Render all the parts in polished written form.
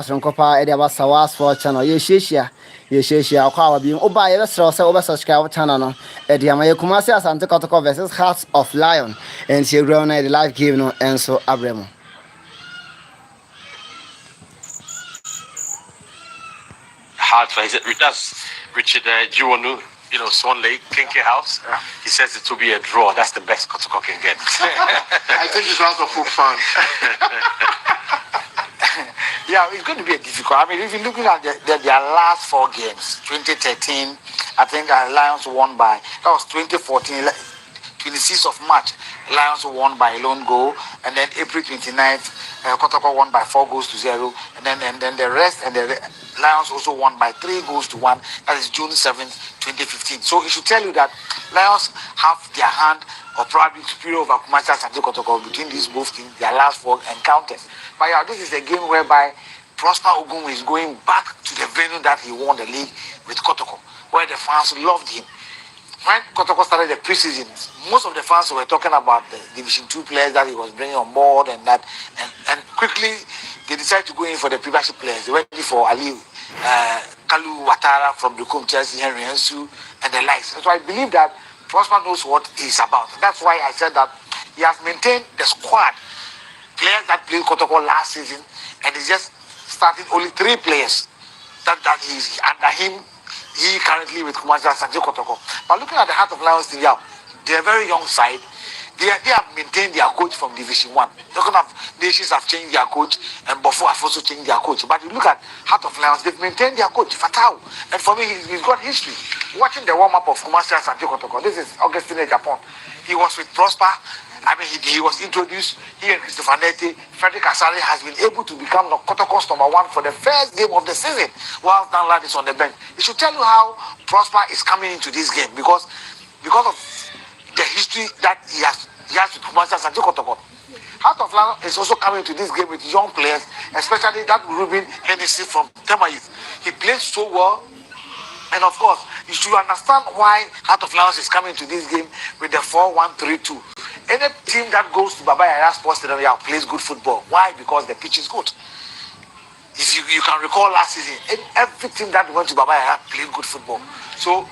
Sonkopa Edia Sawas for channel. Yeshia, Kawa being Oba, ever so subscribe channel. Edia, my Kumasi Asante Kotoko versus Hearts of Lion, and she grown the live game, no, and so Abremo. Hard for that's Richard Juwonu, Swan Lake, Kinky House. Yeah. He says it will be a draw. That's the best Kotoko can get. I think it's also for fun. Yeah, it's going to be a difficult. I mean, if you're looking at their last 4 games, 2013, I think Lions won by, that was 2014, 26th of March, Lions won by a lone goal, and then April 29th, Kotoko won by 4-0, and then the rest, and the Lions also won by 3-1. That is June 7th, 2015. So it should tell you that Lions have their hand, or probably superior over Asante Kotoko between these both teams, their last 4 encounters. But yeah, this is a game whereby Prosper Ogun is going back to the venue that he won the league with Kotoko, where the fans loved him. When Kotoko started the preseason, most of the fans were talking about the Division 2 players that he was bringing on board and that, and quickly they decided to go in for the Premiership players. They went in for Ali, Kalu Watara from Dukum, Chelsea, Henry Ensu, and the likes. So I believe that Prosper knows what he's about. That's why I said that he has maintained the squad. Players that played Kotoko last season, and he's just starting only 3 players that he's under him. He currently with Asante Kotoko. But looking at the Heart of Lions team, they're a very young side. They have maintained their coach from Division 1. Talking of nations have changed their coach, and Bofo have also changed their coach. But you look at Heart of Lions, they've maintained their coach, Fatau. And for me, he's got history. Watching the warm-up of Asante Kotoko, this is Augustine Japan. He was with Prosper. I mean, he was introduced. He and Christopher Nete, Frederick Asari has been able to become the Kotoko's number 1 for the first game of the season, while Danlad is on the bench. It should tell you how Prosper is coming into this game because of the history that he has with Asante Kotoko. Heart of Lion is also coming to this game with young players, especially that Ruben Hennessy from Tema Youth. He plays so well. And of course, you should understand why Heart of Lions is coming to this game with the 4-1-3-2. Any team that goes to Baba Yaya Sports Stadium plays good football. Why? Because the pitch is good. If you can recall last season, every team that went to Baba Yaya played good football. So,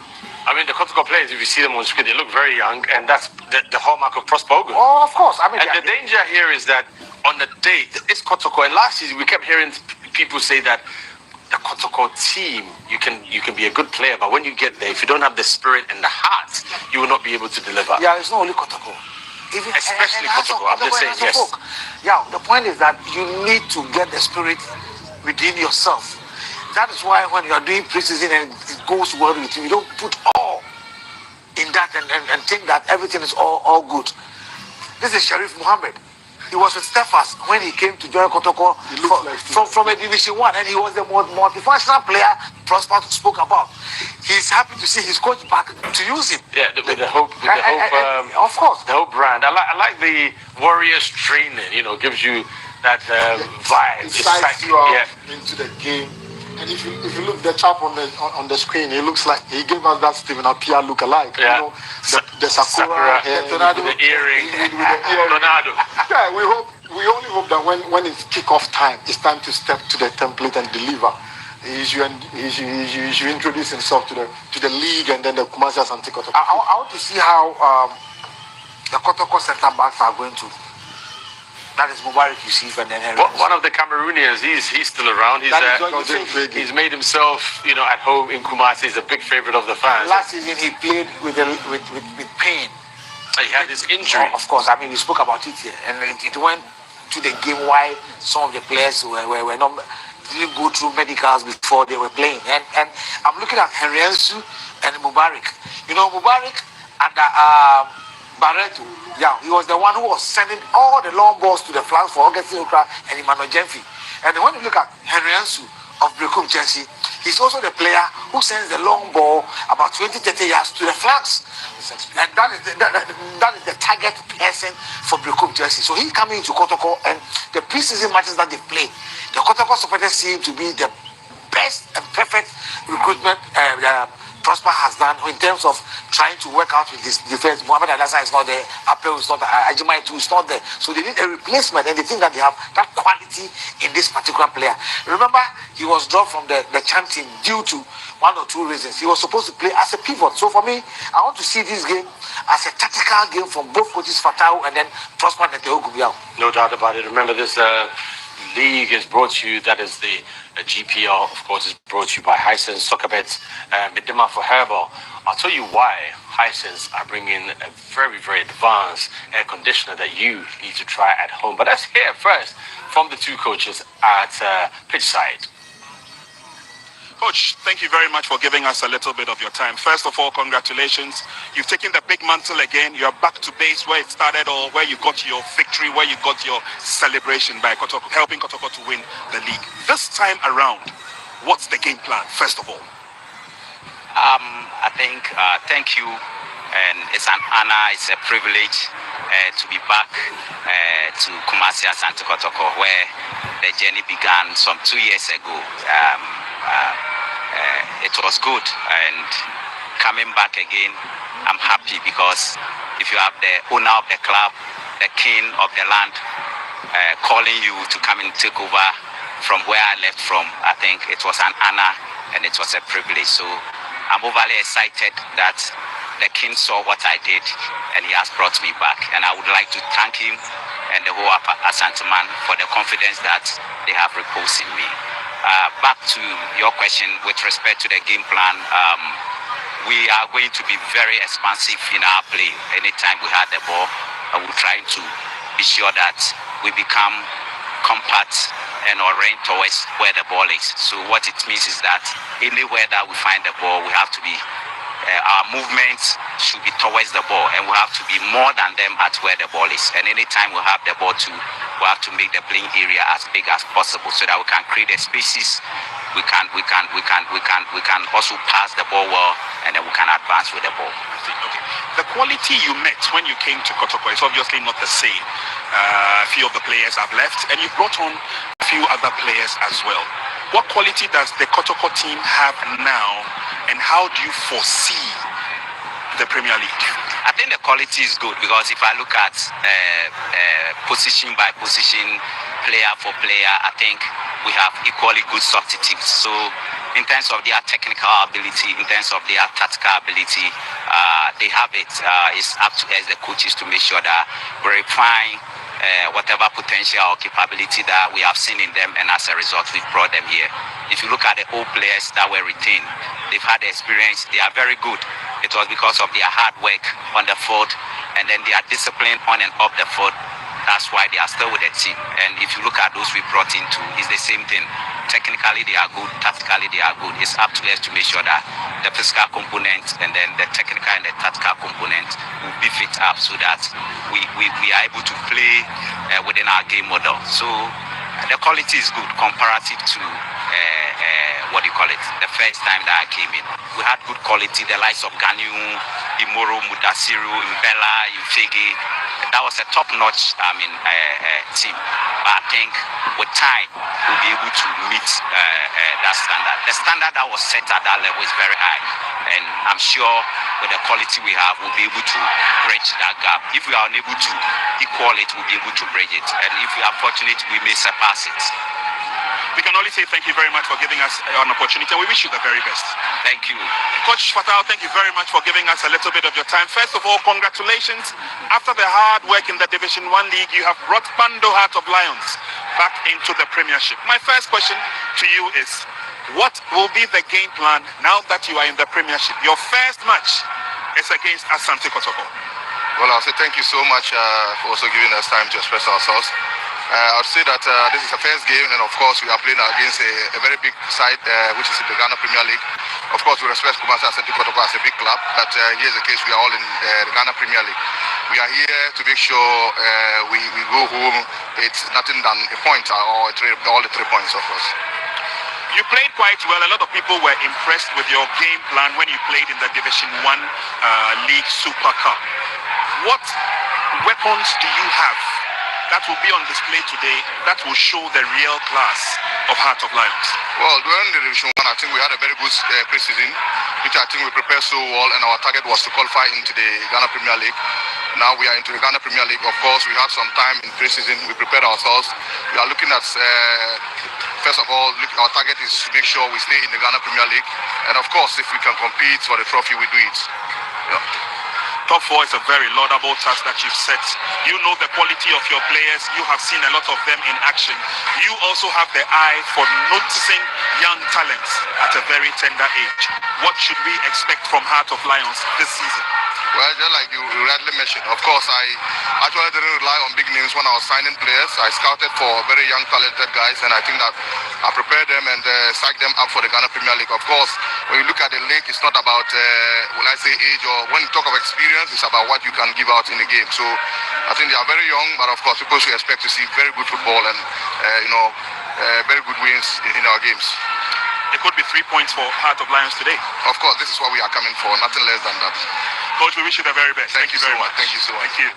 I mean, the Kotoko players, if you see them on screen, they look very young, and that's the hallmark of Prosper Ogun. Oh, of course. I mean, and the danger here is that on the day, it's Kotoko, and last season we kept hearing people say that the Kotoko team, you can be a good player, but when you get there, if you don't have the spirit and the heart, you will not be able to deliver. Yeah, it's not only Kotoko. Even especially Kotoko, I'm just saying, yes. Yeah, the point is that you need to get the spirit within yourself. That is why when you are doing preseason and it goes well with you, you don't put all in that and think that everything is all good. This is Sharif Muhammad. He was with Stephas when he came to join Kotoko from a Division 1, and he was the multifunctional player Prosper spoke about. He's happy to see his coach back to use him. Yeah, with the hope, of course, the Hope brand. I like the Warriors training. Gives you that vibe. It excites you out into the game. And if you look the chap on the screen, he looks like he gave us that Stephen Appiah look alike. Yeah. The Sakura hair, with the earring, Tornado. Yeah, we only hope that when it's kick-off time, it's time to step to the template and deliver. He should introduce himself to the league and then the Asante Kotoko. I want to see how the Kotoko center backs are going to. That is Mubarak Yusuf and then Henry. One of the Cameroonians, he's still around. He's made himself, at home in Kumasi. He's a big favorite of the fans. Last season he played with pain. He had this injury. Of course, I mean we spoke about it here, and it went to the game why some of the players were not didn't go through medicals before they were playing. And I'm looking at Henry Ensu and Mubarak. Mubarak and Barreto, he was the one who was sending all the long balls to the flanks for Augustine Okra and Emmanuel Jemfi. And when you look at Henry Ensu of Brekum Chelsea, he's also the player who sends the long ball about 20-30 yards to the flanks. And that is the target person for Brekum Chelsea. So he's coming into Kotoko, and the preseason matches that they play, the Kotoko supporters seem to be the best and perfect recruitment Prosper has done in terms of trying to work out with his defense. Mohamed Adassa is not there. Apel is not there. Ajimai too is not there. So they need a replacement, and they think that they have that quality in this particular player. Remember, he was dropped from the champ team due to one or two reasons. He was supposed to play as a pivot. So for me, I want to see this game as a tactical game from both coaches, Fatau and then Prosper Neteogubiao. No doubt about it. Remember, this league is brought to you, that is the GPL, of course, is brought to you by Hisense, Soccerbet, Medema for Herbal. I'll tell you why Hisense are bringing a very, very advanced air conditioner that you need to try at home. But let's hear first from the two coaches at pitchside. Coach, thank you very much for giving us a little bit of your time. First of all, congratulations. You've taken the big mantle again. You're back to base where it started, or where you got your victory, where you got your celebration by Kotoko, helping Kotoko to win the league. This time around, what's the game plan, first of all? I think, thank you. And it's an honor, it's a privilege to be back to Asante Kotoko, where the journey began some 2 years ago. It was good, and coming back again, I'm happy, because if you have the owner of the club, the king of the land, calling you to come and take over from where I left from, I think it was an honor and it was a privilege. So I'm overly excited that the king saw what I did and he has brought me back, and I would like to thank him and the whole Asante man for the confidence that they have reposed in me. Back to your question with respect to the game plan, we are going to be very expansive in our play. Anytime we have the ball, we're trying to be sure that we become compact and orient towards where the ball is. So what it means is that anywhere that we find the ball, we have to be our movements should be towards the ball, and we have to be more than them at where the ball is. And anytime we have the ball too, we have to make the playing area as big as possible so that we can create the spaces. We can also pass the ball well, and then we can advance with the ball. Okay. The quality you met when you came to Kotoko is obviously not the same. A few of the players have left, and you brought on a few other players as well. What quality does the Kotoko team have now, and how do you foresee the Premier League? I think the quality is good, because if I look at position by position, player for player, I think we have equally good substitutes. So in terms of their technical ability, in terms of their tactical ability, they have it. It's up to us, the coaches, to make sure that we refine whatever potential or capability that we have seen in them, and as a result, we've brought them here. If you look at the old players that were retained, they've had the experience, they are very good. It was because of their hard work on the field, and then their discipline on and off the field. That's why they are still with the team. And if you look at those we brought into, it's the same thing. Technically they are good, tactically they are good. It's up to us to make sure that the physical component and then the technical and the tactical component will beef it up, so that we are able to play within our game model. So the quality is good comparative to the first time that I came in. We had good quality, the likes of Ganyu, Imoro, Mudasiru, Mbella, Ufege. That was a top-notch team. But I think with time, we'll be able to meet that standard. The standard that was set at that level is very high. And I'm sure with the quality we have, we'll be able to bridge that gap. If we are unable to equal it, we'll be able to bridge it. And if we are fortunate, we may surpass it. We can only say thank you very much for giving us an opportunity, and we wish you the very best. Thank you. Coach Fatau, thank you very much for giving us a little bit of your time. First of all, congratulations. After the hard work in the Division 1 League, you have brought Bando Heart of Lions back into the Premiership. My first question to you is, what will be the game plan now that you are in the Premiership? Your first match is against Asante Kotoko. Well, I'll say thank you so much for also giving us time to express ourselves. I would say that this is the first game, and of course we are playing against a very big side, which is the Ghana Premier League. Of course, we respect Asante Kotoko as a big club, but here's the case: we are all in the Ghana Premier League. We are here to make sure we go home. It's nothing than a point or all the 3 points, of course. You played quite well. A lot of people were impressed with your game plan when you played in the Division 1 League Super Cup. What weapons do you have that will be on display today that will show the real class of Heart of Lions? Well, during the Division 1, I think we had a very good pre-season, which I think we prepared so well, and our target was to qualify into the Ghana Premier League. Now we are into the Ghana Premier League. Of course, we had some time in pre-season. We prepared ourselves. We are looking at, first of all, our target is to make sure we stay in the Ghana Premier League. And of course, if we can compete for the trophy, we do it. Yeah. Top 4 is a very laudable task that you've set. You know the quality of your players. You have seen a lot of them in action. You also have the eye for noticing young talents at a very tender age. What should we expect from Heart of Lions this season? Well, just like you rightly mentioned, of course, I actually didn't rely on big names when I was signing players. I scouted for very young, talented guys, and I think that I prepared them and psyched them up for the Ghana Premier League. Of course, when you look at the league, it's not about, will I say age, or when you talk of experience, it's about what you can give out in the game. So I think they are very young, but of course, people should expect to see very good football and, very good wins in our games. It could be 3 points for Heart of Lions today. Of course, this is what we are coming for, nothing less than that. Coach, we wish you the very best. Thank you very much. Thank you so much. Thank you.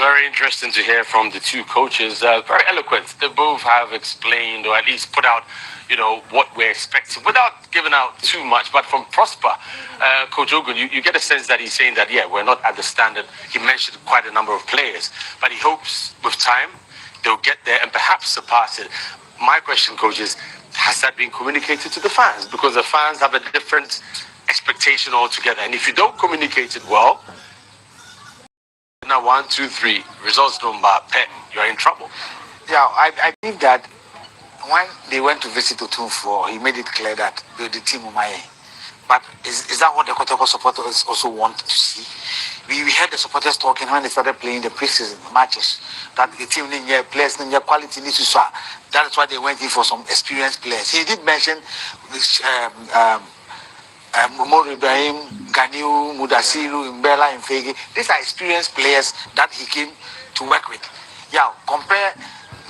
Very interesting to hear from the two coaches. Very eloquent. They both have explained, or at least put out, what we're expecting without giving out too much. But from Prosper, Coach Ogun, you get a sense that he's saying that, we're not at the standard. He mentioned quite a number of players, but he hopes with time they'll get there and perhaps surpass it. My question, Coach, is, has that been communicated to the fans? Because the fans have a different expectation altogether. And if you don't communicate it well, now 1, 2, 3 results don't matter, you're in trouble. Yeah, I think that when they went to visit Otumfuo, he made it clear that the team Umaye. But is that what the Kotoko supporters also want to see? We heard the supporters talking when they started playing the preseason matches that the team players quality needs to swap. That is why they went in for some experienced players. He did mention this Momo Ibrahim, Ganiu, Mudasiru, Mbela, and Fege. These are experienced players that he came to work with. Yeah, compare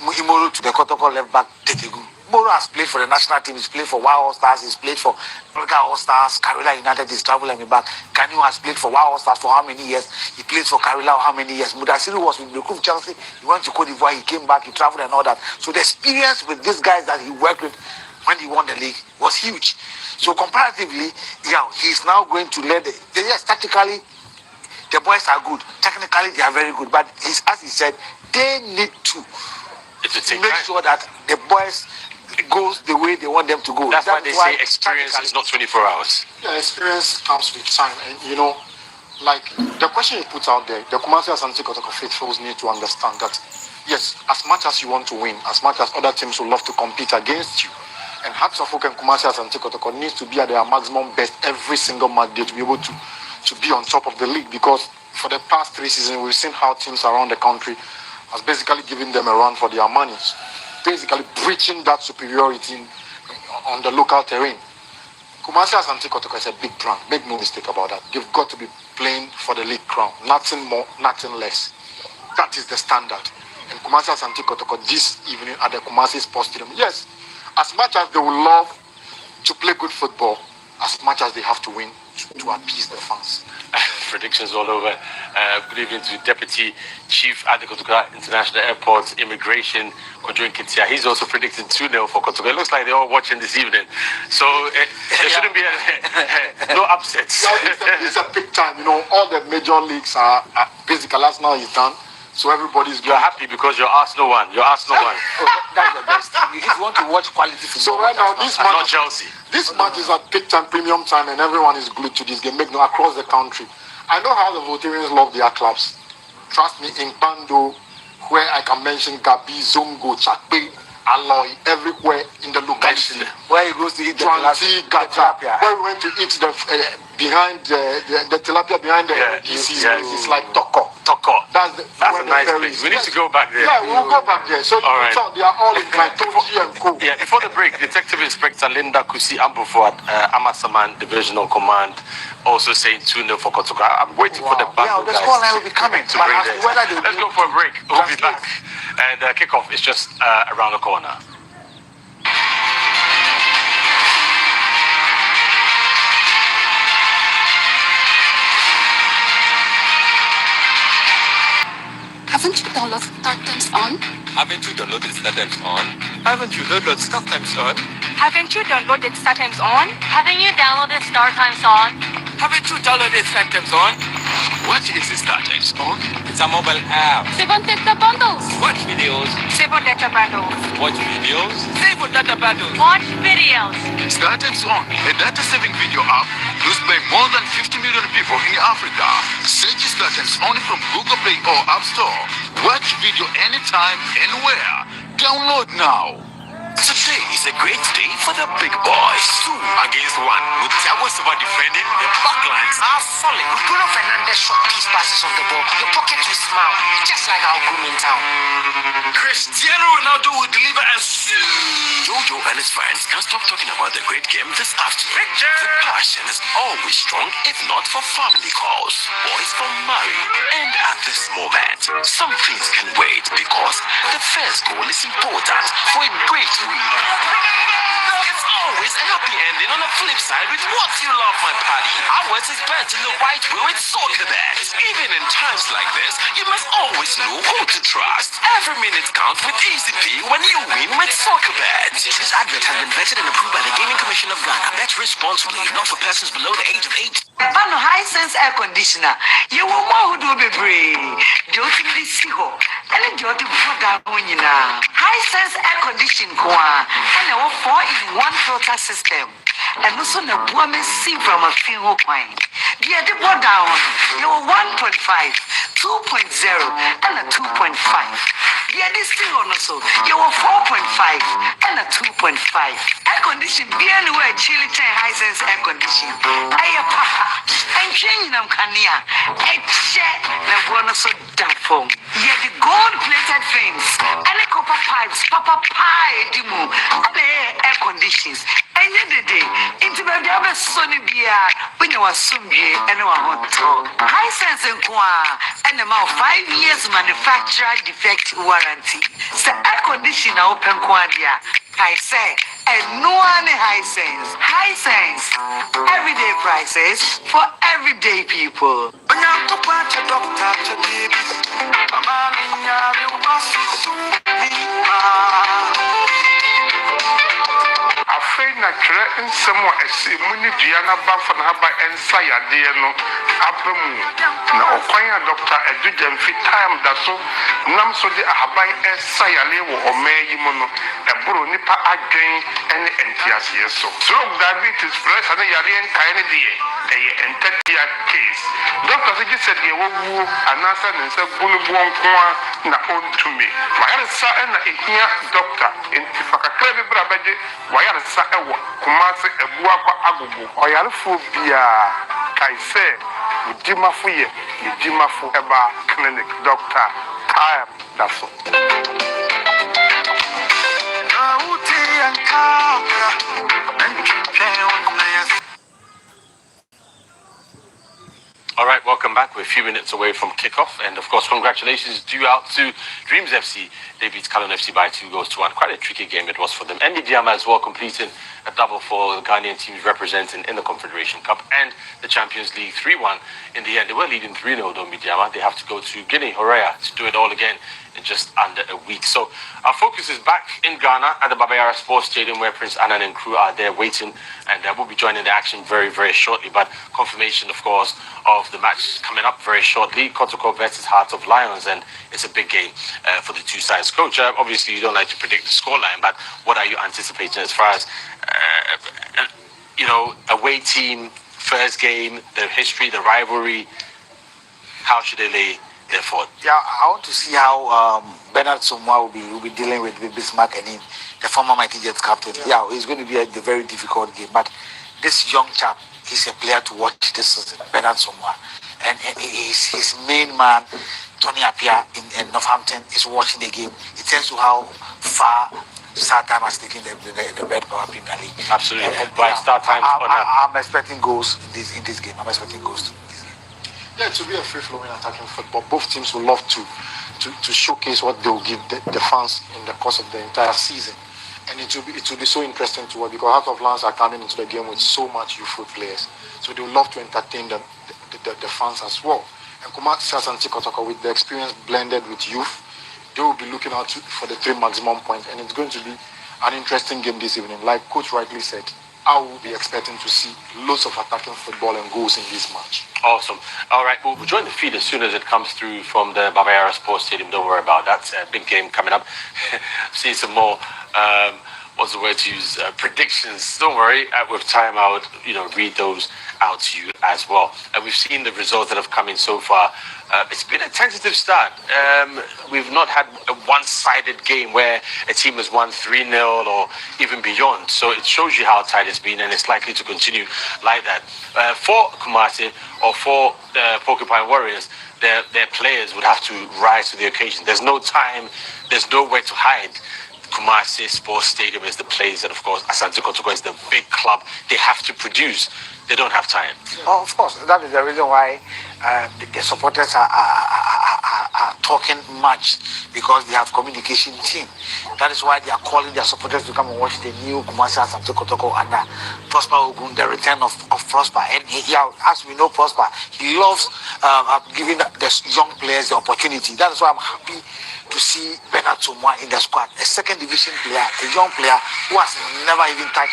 Imoru to the Kotoko left back Tetegu. Moro has played for the national team, he's played for Wow All Stars, he's played for Olga All Stars, Karela United, he's traveling back. Ganiu has played for Wow All Stars for how many years? He plays for Karela how many years? Mudasiru was with the Blue Chelsea, he went to Cote d'Ivoire, he came back, he traveled and all that. So the experience with these guys that he worked with when he won the league was huge. So comparatively, he's now going to let tactically, the boys are good. Technically, they are very good. But as he said, they need to make sure that the boys goes the way they want them to go. That's why they say experience is not 24 hours. Yeah, experience comes with time. And, like the question you put out there, the Asante Kotoko faithfuls need to understand that, yes, as much as you want to win, as much as other teams would love to compete against you, and Hearts of Oak and Asante Kotoko needs to be at their maximum best every single match day to be able to be on top of the league, because for the past 3 seasons we've seen how teams around the country has basically given them a run for their money, basically breaching that superiority on the local terrain. Asante Kotoko is a big brand, make no mistake about that. They've got to be playing for the league crown, nothing more, nothing less. That is the standard. And Asante Kotoko this evening at the Kumasi Sports Stadium, yes, as much as they would love to play good football, as much as they have to win to appease the fans. Predictions all over. Good evening to Deputy Chief at the Kotokoghana International Airport Immigration, Kojo Kitia. He's also predicting 2-0 for Kotokoghana. It looks like they're all watching this evening. So there shouldn't be no upsets. It's a big time. All the major leagues are basically Arsenal is done. So everybody's You're happy because you're Arsenal one. You're Arsenal one. That's the best. If you want to watch quality football, so right now this match, not Chelsea. This match is at big time, premium time, and everyone is glued to this game. Across the country. I know how the Voltarians love their clubs. Trust me, in Pando, where I can mention Gabi, Zongo, Chakpe, Alloy, everywhere in the locality. Where he goes to eat the tilapia. Where we went to eat the tilapia behind the it's like Toko. That's a nice place. We need to go back there. Yeah, we'll go back there. So they are all in like Toji and Co. Yeah, before the break, Detective Inspector Linda Kusi Ambufu at Amasaman Divisional Command also saying 2-0 for Kotokoghana. I'm waiting for the back. Yeah, the scoreline will be coming. To bring this. Let's go for a break. We'll be back. And kickoff is just around the corner. Haven't you downloaded StarTimes on? Haven't you downloaded StarTimes on? Haven't you heard that Start Times on? Haven't you downloaded StarTimes on? Haven't you downloaded StarTimes on? Haven't you downloaded StarTimes on? What is the StarTimes on? It's a mobile app. Save on data bundles. Watch videos. Save on data bundles. Watch videos. Save on data bundles. Watch videos. StarTimes on, a data-saving video app used by more than 50 million people in Africa. Search StarTimes on from Google Play or App Store. Watch video anytime, anywhere. Download now. Today is a great day for the big boys. 2 against 1. With Thiago Silva defending, the backlines are solid. With Bruno Fernandes short piece passes on the ball, your pocket will smile, just like our groom in town. Cristiano Ronaldo will deliver and Jojo and his fans can't stop talking about the great game this afternoon. The passion is always strong, if not for family calls. Boys for marriage. And at this moment, some things can wait because the first goal is important for a great win. It's always a happy ending on the flip side with what you love, my party. Ours is bet in the right way with soccer bets. Even in times like this, you must always know who to trust. Every minute counts with Easy Pay when you win with soccer bets. This advert has been vetted and approved by the Gaming Commission of Ghana. Bet responsibly, not for persons below the age of 8. Pano high sense air conditioner. You will more who do be brave. Do you see ho? And you do high sense air conditioning and a 4-in-1 filter system. And also the woman see from a few point. The other one down, you 1.5, 2.0, and a 2.5. The other still also, you 4.5 and a 2.5. Air condition, be anywhere chilly high sense air condition. Aye, papa, and changing them cania. A check the bonus of that phone. Yet the gold plated frames and the copper pipes, papa pie, dimu, and the air conditions. And yet the day, into the other sunny beer, when you are soon and you are hot. High sense and and about 5 years manufacturer defect warranty. So air conditioner open quadia. I say, and no one high sense. High sense. Everyday prices for everyday people. Afraid na twerɛ nsɛm a ɛsɛ mu ne dua na ba fa na ba ɛnsa yadeɛ no aba mu na ɔkwan a Dr. Edugya mfi time da so nam so de ahaban ɛnsa yale wɔ ɔman yi mu no ɛboro nipa adwen ɛne ɛntiaseɛ so stroke diabetes pressure ne yare nkae ne deɛ ɛyɛ ɛntatia case doctor sɛ gye sɛ deɛ wɔwuo anaasɛ ne nsa gu no boɔ nko a na ɔntumi wayaresa ɛna ɛhia doctor enti fa kakra bi bra bɛgye wayaresa ɛwɔ Kumase Ebua kwa agugu ɔyarefo bia kae sɛ wodimafo yɛ yɛdimafo ɛba clinic doctor time da so. All right, welcome back. We're a few minutes away from kickoff, and of course, congratulations due out to Dreams FC. They beat Kalon FC by 2-1. Quite a tricky game it was for them. And Diama as well, completing a double for the Ghanaian teams representing in the Confederation Cup and the Champions League 3-1. In the end, they were leading 3-0 though, Diama. They have to go to Guinea, Horea, to do it all again in just under a week. So our focus is back in Ghana at the Babayara Sports Stadium, where Prince Annan and crew are there waiting, and we'll be joining the action very, very shortly. But confirmation, of course, of the match coming up very shortly. Kotoko versus Heart of Lions, and it's a big game for the two sides. Coach, obviously you don't like to predict the scoreline, but what are you anticipating as far as away team, first game, the history, the rivalry? How should they lay their fort? Yeah, I want to see how Bernard Somwa will be dealing with Bismarck and him, the former Mighty Jets captain. Yeah, it's going to be a very difficult game, but this young chap, he's a player to watch this season, Bernard Somwa. And his main man, Tony Appiah in Northampton, is watching the game. It tells you how far Start Time has taken the Red Power Premier League. Absolutely. Right, Start Time. I'm expecting goals in this game. Yeah, to be a free-flowing attacking football. Both teams will love to showcase what they will give the fans in the course of the entire season. And it will be so interesting to watch because Heart of Lions are coming into the game with so much youthful players. So they will love to entertain the fans as well. And Asante Kotoko, with the experience blended with youth, they will be looking out for the 3 maximum points. And it's going to be an interesting game this evening. Like Coach rightly said, I will be expecting to see lots of attacking football and goals in this match. Awesome. All right, we'll join the feed as soon as it comes through from the Baba Sports Stadium. Don't worry about that. It's a big game coming up. See some more, what's the word to use, predictions. Don't worry, with time I would, read those out to you as well. And we've seen the results that have come in so far. It's been a tentative start. We've not had a one-sided game where a team has won 3-0 or even beyond. So it shows you how tight it's been, and it's likely to continue like that. For Kumasi or for the Porcupine Warriors, their players would have to rise to the occasion. There's no time, there's nowhere to hide. Kumasi Sports Stadium is the place, and of course Asante Kotoko is the big club. They have to produce. They don't have time. Oh, of course, that is the reason why the supporters are talking much, because they have communication team. That is why they are calling their supporters to come and watch the new Kumasi Asante Kotoko under Prosper Ogun, the return of Prosper. And as we know, Prosper, he loves giving the young players the opportunity. That is why I'm happy to see Bernard Tomwa in the squad, a second division player, a young player who has never even touched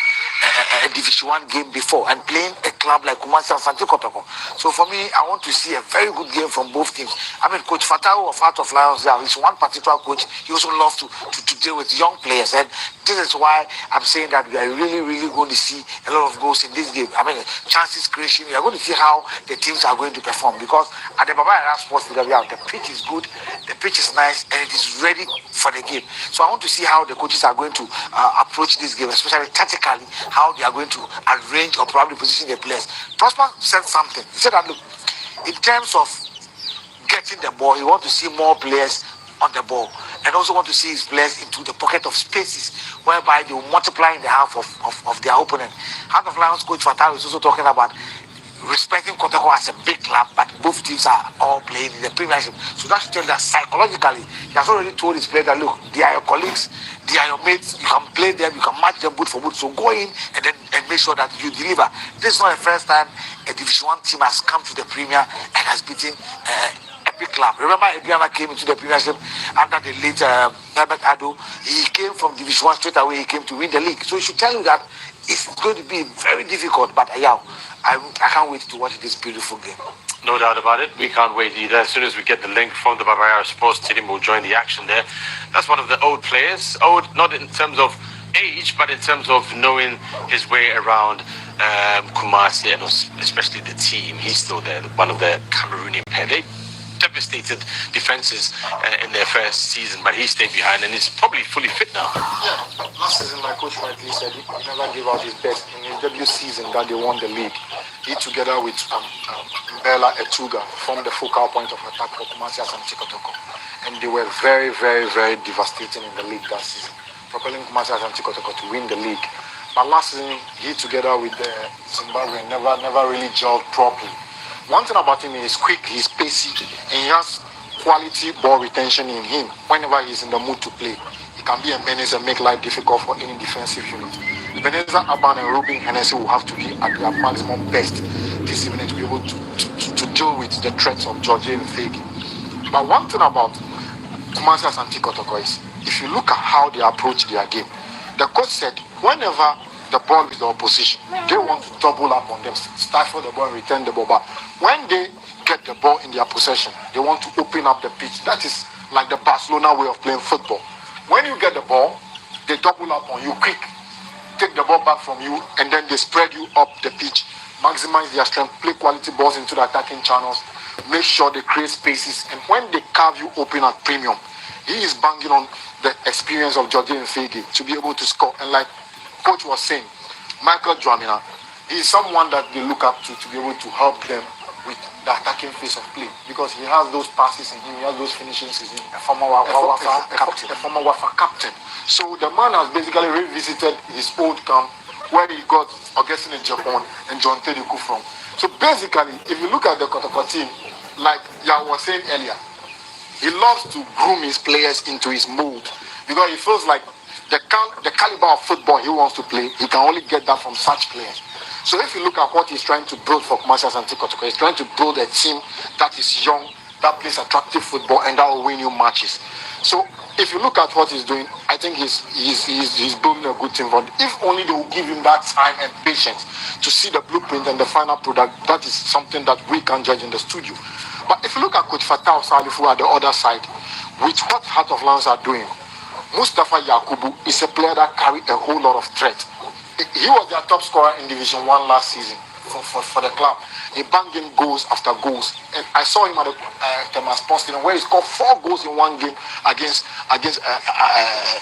a Division 1 game before, and playing a club like Kumasi Asante Kotoko. So for me, I want to see a very good game from both teams. I mean, Coach Fatau of Heart of Lions, there is one particular coach. He also loves to deal with young players, and this is why I'm saying that we are really, really going to see a lot of goals in this game. I mean, chances creation. We are going to see how the teams are going to perform, because at the Baba Sports Stadium, the pitch is good, the pitch is nice, and it is ready for the game. So I want to see how the coaches are going to approach this game, especially tactically, how they are going to arrange or probably position their players. Prosper said something. He said that, look, in terms of getting the ball, he wants to see more players on the ball, and also want to see his players into the pocket of spaces whereby they will multiply in the half of their opponent. Heart of Lions coach Fatah is also talking about respecting Kotoko as a big club, but both teams are all playing in the Premiership. So that should tell that psychologically, he has already told his players that, look, they are your colleagues, they are your mates, you can play them, you can match them boot for boot. So go in and make sure that you deliver. This is not the first time a Division 1 team has come to the Premier and has beaten a big club. Remember, Ebiana came into the Premiership under the late Herbert Ado. He came from Division 1 straight away, he came to win the league. So he should tell you that it's going to be very difficult, but I can't wait to watch this beautiful game. No doubt about it. We can't wait either. As soon as we get the link from the Baba Sports Stadium, we'll join the action there. That's one of the old players. Old, not in terms of age, but in terms of knowing his way around Kumasi, and especially the team. He's still there, one of the Cameroonian pair. They devastated defenses in their first season, but he stayed behind and is probably fully fit now. Yeah, last season, my coach rightly said he never gave out his best. In his debut season that they won the league, he together with Bella Etuga formed the focal point of attack for Kumasi Asante Kotoko, and they were very, very, very devastating in the league that season, propelling Kumasi Asante Kotoko to win the league. But last season, he together with the Zimbabwean never really gelled properly. One thing about him is quick, he's pacey, and he has quality ball retention in him. Whenever he's in the mood to play, he can be a menace and make life difficult for any defensive unit. Ebenezer Aban and Ruben Hennessy will have to be at their maximum best this evening to be able to deal with the threats of Georgia and Fegi. But one thing about Kumasi Asante Kotoko is, if you look at how they approach their game, the coach said whenever the ball is the opposition, they want to double up on them, stifle the ball and return the ball back. When they get the ball in their possession, they want to open up the pitch. That is like the Barcelona way of playing football. When you get the ball, they double up on you quick, take the ball back from you, and then they spread you up the pitch, maximize their strength, play quality balls into the attacking channels, make sure they create spaces, and when they carve you open at premium, he is banking on the experience of George Fegi to be able to score. And like Coach was saying, Michael Dramina, he is someone that they look up to be able to help them with the attacking phase of play, because he has those passes in him, he has those finishings in him. A former Wafa captain. So the man has basically revisited his old camp where he got Augustine in Japan and John Tediku from. So basically, if you look at the Kotoko team, like I was saying earlier, he loves to groom his players into his mold, because he feels like the caliber of football he wants to play, he can only get that from such players. So if you look at what he's trying to build for Kumasi Asante Kotoko, he's trying to build a team that is young, that plays attractive football, and that will win you matches. So if you look at what he's doing, I think he's building a good team. But if only they will give him that time and patience to see the blueprint and the final product, that is something that we can judge in the studio. But if you look at Coach Fatah Salifu at the other side, with what Heart of Lions are doing, Mustafa Yakubu is a player that carried a whole lot of threat. He was their top scorer in Division 1 last season for the club. He banged in goals after goals. And I saw him at the Thomas Postin where he scored 4 goals in one game against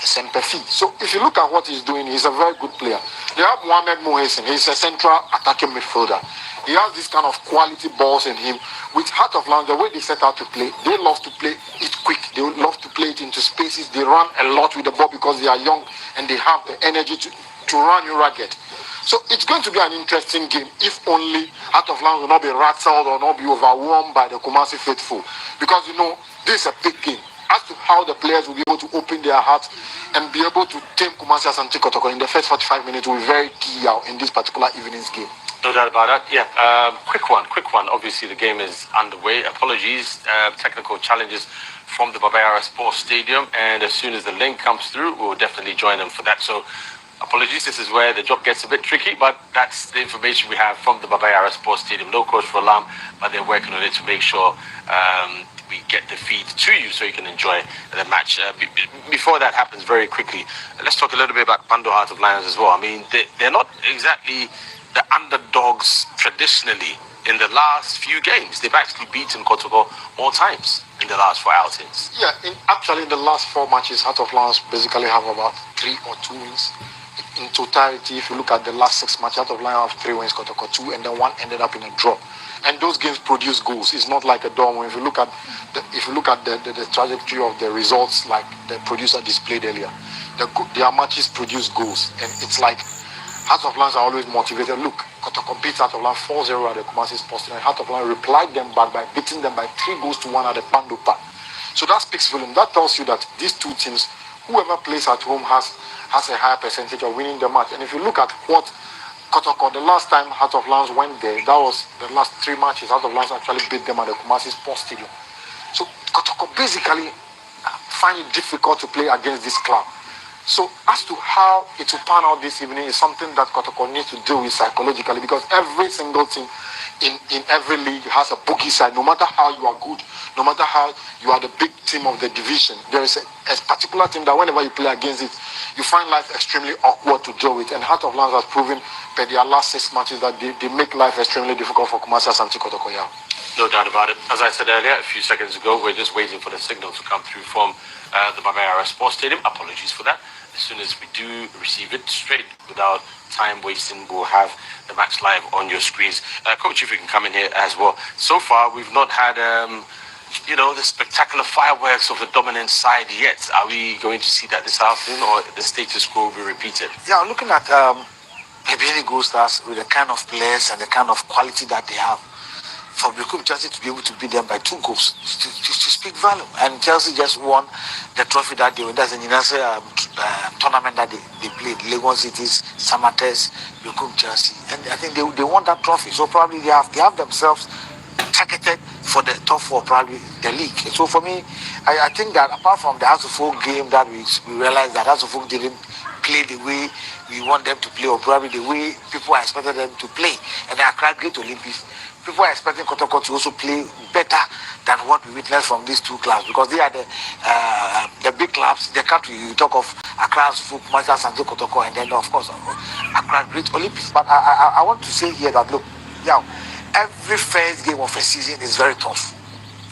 Sempefi. So if you look at what he's doing, he's a very good player. They have Mohamed Mohesen. He's a central attacking midfielder. He has this kind of quality balls in him. With Heart of Lions, the way they set out to play, they love to play it quick. They love to play it into spaces. They run a lot with the ball because they are young and they have the energy to run you ragged. So it's going to be an interesting game if only Heart of Lions will not be rattled or not be overwhelmed by the Kumasi faithful. Because, this is a big game. As to how the players will be able to open their hearts and be able to tame Kumasi Asante Kotoko in the first 45 minutes will be very key out in this particular evening's game. No doubt about that. Yeah, quick one. Obviously, the game is underway. Apologies, technical challenges from the Babayara Sports Stadium. And as soon as the link comes through, we'll definitely join them for that. So, apologies, this is where the job gets a bit tricky, but that's the information we have from the Babayara Sports Stadium. No cause for alarm, but they're working on it to make sure we get the feed to you so you can enjoy the match. Before that happens, very quickly, let's talk a little bit about Bando Heart of Lions as well. I mean, they're not exactly the underdogs traditionally. In the last few games, they've actually beaten Kotoko more times in the last 4 outings. Yeah, actually in the last 4 matches, Heart of Lions basically have about 3 or 2 wins. In totality, if you look at the last 6 matches, Heart of Lions have 3 wins, Kotoko 2, and then 1 ended up in a draw. And those games produce goals. It's not like a dorm. If you look at the trajectory of the results, like the producer displayed earlier, their matches produce goals, and it's like Heart of Lions are always motivated. Look, Kotoko beat Heart of Lions 4-0 at the Kumasi Sports, and Heart of Lions replied them back by beating them by 3-1 at the Pando Park. So that speaks volume. That tells you that these two teams, whoever plays at home has a higher percentage of winning the match. And if you look at what Kotoko, the last time Heart of Lions went there, that was the last 3 matches. Heart of Lions actually beat them at the Kumasi Sports Stadium. So Kotoko basically find it difficult to play against this club. So as to how it will pan out this evening is something that Kotoko needs to deal with psychologically, because every single team in every league has a bookie side. No matter how you are good, no matter how you are the big team of the division, there is a particular team that whenever you play against it, you find life extremely awkward to deal with. And Heart of Lions has proven per their last 6 matches that they make life extremely difficult for Kumasi Asante Kotoko. No doubt about it. As I said earlier, a few seconds ago, we're just waiting for the signal to come through from the Babayara Sports Stadium. Apologies for that. As soon as we do receive it, straight without time wasting, we'll have the match live on your screens. Coach, if you can come in here as well. So far, we've not had, the spectacular fireworks of the dominant side yet. Are we going to see that this afternoon, or the status quo will be repeated? Yeah, looking at Hebini Gold Stars with the kind of players and the kind of quality that they have, for Bekum Chelsea to be able to beat them by 2 goals to speak value. And Chelsea just won the trophy that day. That's an tournament that they played. Lagos City's, Samates, Bekum Chelsea. And I think they won that trophy. So probably they have themselves targeted for the top 4, probably the league. So for me, I think that apart from the House of Folk game that we realized that House of Folk didn't play the way we want them to play, or probably the way people expected them to play. And they are quite great Olympics. People are expecting Kotoko to also play better than what we witnessed from these 2 clubs, because they are the big clubs. The country, you talk of Accra, Kumasi Asante Kotoko, and then of course Accra Great Olympics. But I want to say here that look, every first game of a season is very tough.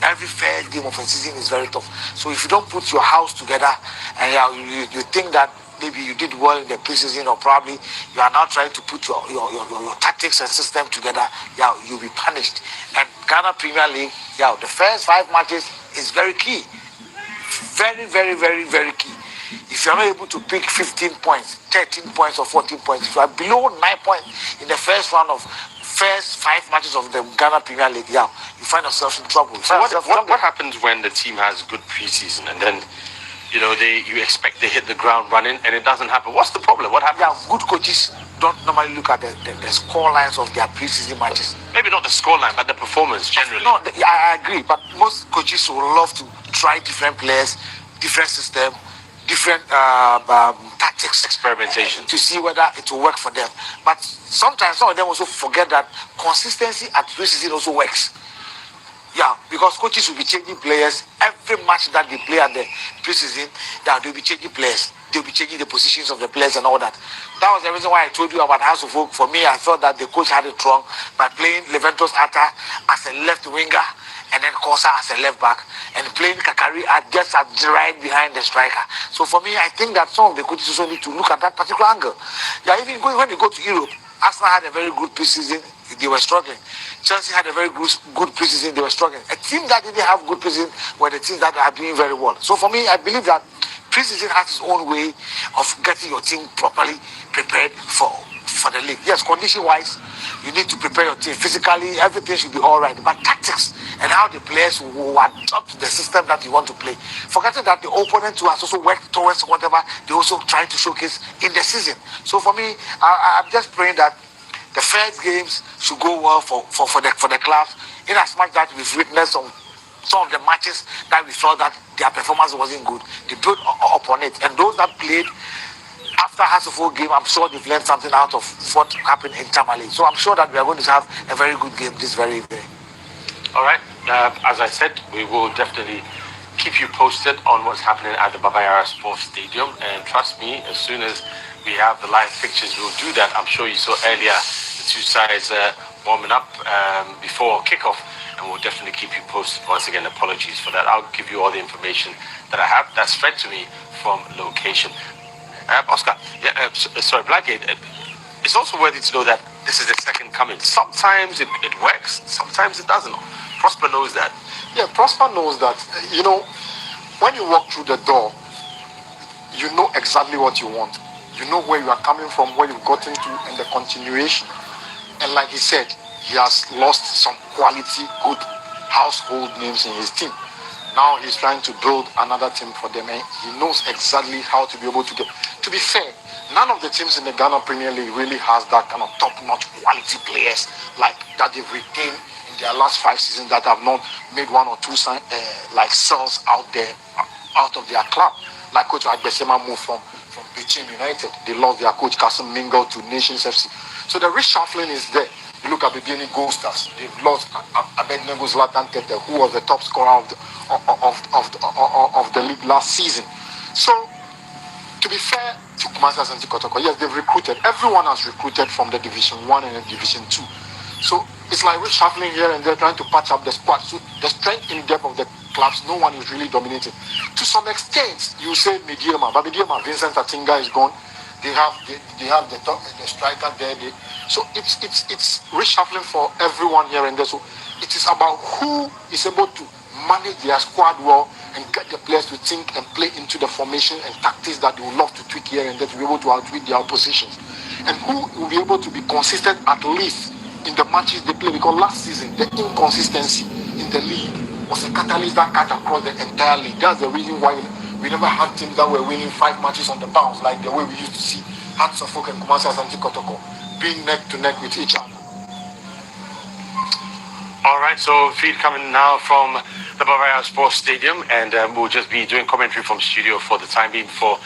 Every first game of a season is very tough. So if you don't put your house together and you think that maybe you did well in the preseason, or probably you are now trying to put your tactics and system together, you'll be punished. And Ghana Premier League, the first 5 matches is very key. Very, very, very, very key. If you are not able to pick 15 points, 13 points or 14 points, if you are below 9 points in the first 5 matches of the Ghana Premier League, you find yourself in trouble. So what happens when the team has good preseason and then you expect they hit the ground running and it doesn't happen? What's the problem? What happens? Good coaches don't normally look at the score lines of their preseason matches. Maybe not the score line, but the performance generally. No, I agree. But most coaches would love to try different players, different system, different tactics, experimentation to see whether it will work for them. But sometimes some of them also forget that consistency at preseason also works. Yeah, because coaches will be changing players every match that they play at the preseason. That they'll be changing players. They'll be changing the positions of the players and all that. That was the reason why I told you about House of Hope. For me, I thought that the coach had it wrong by playing Leventus Atta as a left winger and then Kosa as a left back and playing Kakari just right behind the striker. So for me, I think that some of the coaches also need to look at that particular angle. Yeah, even when you go to Europe, Arsenal had a very good preseason. They were struggling. Chelsea had a very good preseason. They were struggling. A team that didn't have good preseason were the teams that are doing very well. So for me, I believe that preseason has its own way of getting your team properly prepared for the league. Yes, condition-wise, you need to prepare your team. Physically, everything should be all right. But tactics and how the players will adapt to the system that you want to play. Forgetting that the opponent who has also worked towards whatever they also trying to showcase in the season. So for me, I'm just praying that the first games should go well for the clubs, in as much that we've witnessed some of the matches that we saw that their performance wasn't good. They built upon it. And those that played after House of Hope game, I'm sure they've learned something out of what happened in Tamale. So I'm sure that we are going to have a very good game this very day. All right. As I said, we will definitely keep you posted on what's happening at the Babayara Sports Stadium. And trust me, as soon as we have the live pictures, we'll do that. I'm sure you saw earlier the two sides warming up before kickoff. And we'll definitely keep you posted. Once again, apologies for that. I'll give you all the information that I have that's fed to me from location. Oscar, sorry, Blackgate, it's also worthy to know that this is the second coming. Sometimes it works, sometimes it doesn't. Prosper knows that. Yeah, Prosper knows that. You know, when you walk through the door, you know exactly what you want. You know where you are coming from, where you've gotten to, and the continuation. And like he said, he has lost some quality, good household names in his team. Now he's trying to build another team for them, and he knows exactly how to be able to get. To be fair, none of the teams in the Ghana Premier League really has that kind of top-notch quality players like that they've retained in their last 5 seasons that have not made one or two like sales out there, out of their club. Like Coach Agbesema moved from Beijing United. They lost their coach Kasim Mingle to Nations FC. So the reshuffling is there. You look at the Benin Gold Stars. They've lost Abednego Zlatan Tete, who was the top scorer of the league last season. So, to be fair to Asante Kotoko, yes, they've recruited. Everyone has recruited from the Division 1 and the Division 2. So, it's like reshuffling here and there, trying to patch up the squad. So, the strength in depth of the clubs, no one is really dominating. To some extent, you say Mediama, but Mediama, Vincent Atinga is gone. They have the striker there. So it's reshuffling for everyone here and there. So it is about who is able to manage their squad well and get the players to think and play into the formation and tactics that they would love to tweak here and there to be able to outwit their oppositions. And who will be able to be consistent at least in the matches they play, because last season the inconsistency in the league was a catalyst that cut across the entire league. That's the reason why we never had teams that were winning 5 matches on the bounce like the way we used to see Hearts of Oak and Asante Kotoko being neck to neck with each other. All right, so feed coming now from the Bavaria Sports Stadium, and we'll just be doing commentary from studio for the time being before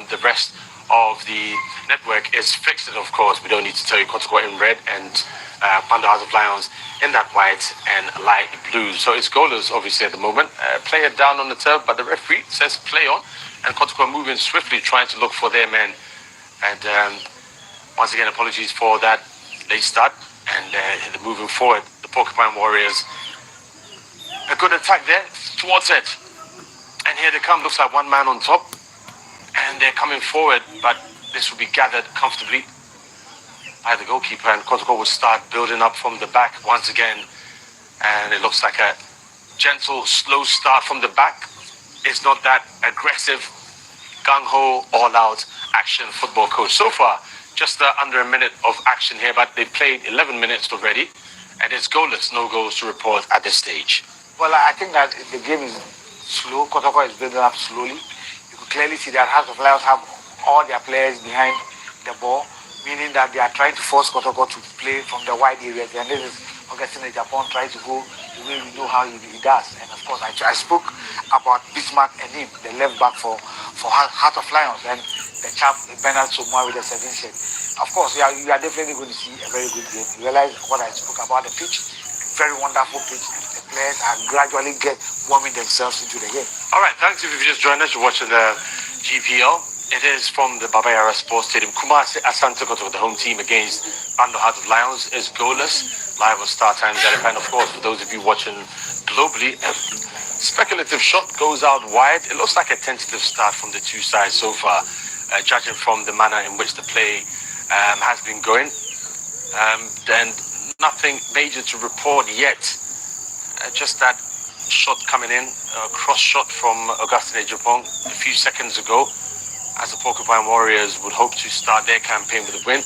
the rest of the network is fixed. And of course, we don't need to tell you Kotoko in red and Panda House of Lions in that white and light blue. So it's goalless, obviously, at the moment. Player down on the turf, but the referee says play on. And Kotoko are moving swiftly, trying to look for their men. And once again, apologies for that late start. And moving forward, the Porcupine Warriors. A good attack there towards it. And here they come. Looks like one man on top. And they're coming forward, but this will be gathered comfortably by the goalkeeper, and Kotoko will start building up from the back once again. And it looks like a gentle, slow start from the back. It's not that aggressive, gung-ho, all-out action football coach. So far, just under a minute of action here, but they've played 11 minutes already, and it's goalless, no goals to report at this stage. Well, I think that the game is slow. Kotoko is building up slowly. You could clearly see that House of Lions have all their players behind the ball, meaning that they are trying to force Kotoko to play from the wide areas. And this is Augustine Japan trying to go the way we know how he does. And of course, I spoke about Bismarck and him, the left back for Heart of Lions, and the chap Bernard Somwa with the 7 set. Of course, you are definitely going to see a very good game. You realize what I spoke about the pitch, very wonderful pitch. The players are gradually warming themselves into the game. All right, thanks if you just joined us. You're watching the GPL. It is from the Baba Yara Sports Stadium. Asante Kotoko, the home team against Bando Heart of Lions, is goalless. Live on Star Times. And of course, for those of you watching globally, a speculative shot goes out wide. It looks like a tentative start from the two sides so far, judging from the manner in which the play has been going. And nothing major to report yet. Just that shot coming in, a cross shot from Augustine Ejapong a few seconds ago, as the Porcupine Warriors would hope to start their campaign with a win.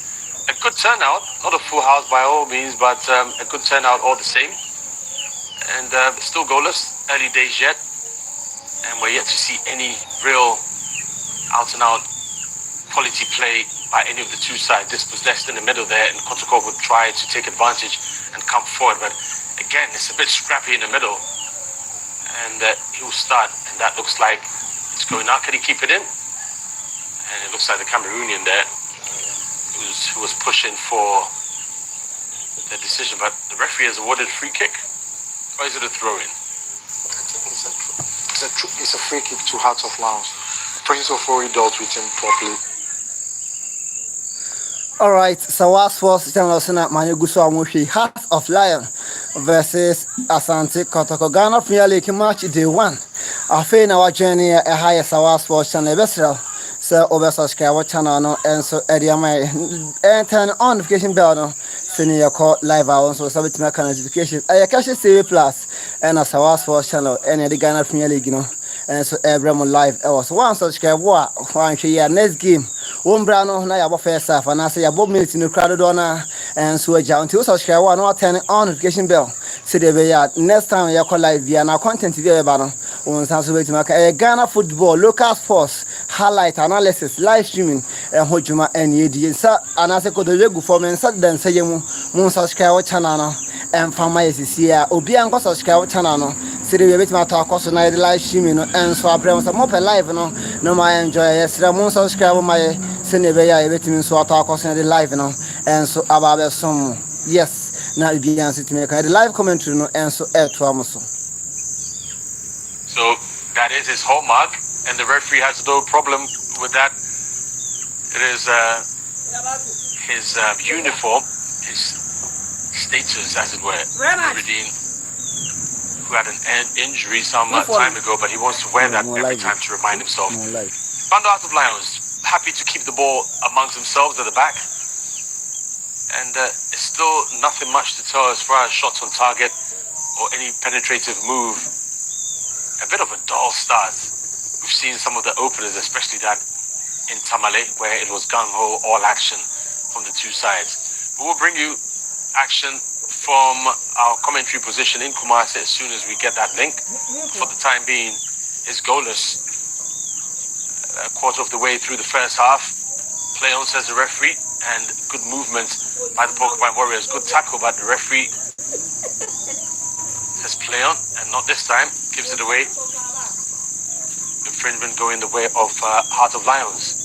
A good turnout, not a full house by all means, but a good turnout all the same. And still goalless, early days yet. And we're yet to see any real out-and-out quality play by any of the two sides. Dispossessed in the middle there, and Kotoko would try to take advantage and come forward. But again, it's a bit scrappy in the middle. And he'll start, and that looks like it's going out. Can he keep it in? And it looks like the Cameroonian there who was pushing for the decision, but the referee has awarded a free kick, or is it a throw-in? It's a free kick to Heart of Lions. Prince of Ori dealt with him properly. All right, so what's first channel Sena Manuguso Amushi, Heart of Lion versus Asante Kotoko Ghana Premier League match day 1. After our journey a higher Sawa Sports channel Vessel. So over subscribe channel no, and so and turn on notification bell no. Send your call live hours so submit my notification. I catch CV Plus and a Sawa Sports channel and the Ghana Premier League no. And so every live was one subscribe one share next game. One brand na ya first half and I say about minutes in the crowd donor and so until subscribe one or turn on notification bell. See the next time you call live via now content via banner. On Ghana football, local sports, highlight analysis, live streaming, and Hojuma and Yedi. Sir, and I say, go to the go for men, sat then say you moon subscribe channel and Fama is here. Obiango subscribe channel. See the bit my talk also night live streaming and so I bring some more live no my enjoy. Yes, moon subscribe my Senebeya, everything so I talk also the live and so about some yes, now Bianca to make a live commentary and so air to Amazon. So that is his hallmark, and the referee has no problem with that. It is his uniform, his status, as it were. Nuruddin, who had an injury some time ago, but he wants to wear that every time to remind himself. Bando Heart of Lions, happy to keep the ball amongst themselves at the back. And it's still nothing much to tell as far as shots on target or any penetrative move. A bit of a dull start. We've seen some of the openers, especially that in Tamale, where it was gung-ho, all action from the two sides. We will bring you action from our commentary position in Kumasi as soon as we get that link. For the time being, it's goalless. A quarter of the way through the first half. Play on, says the referee, and good movement by the Porcupine Warriors. Good tackle, but the referee says play on, and not this time. Gives it away. Infringement going the way of Heart of Lions.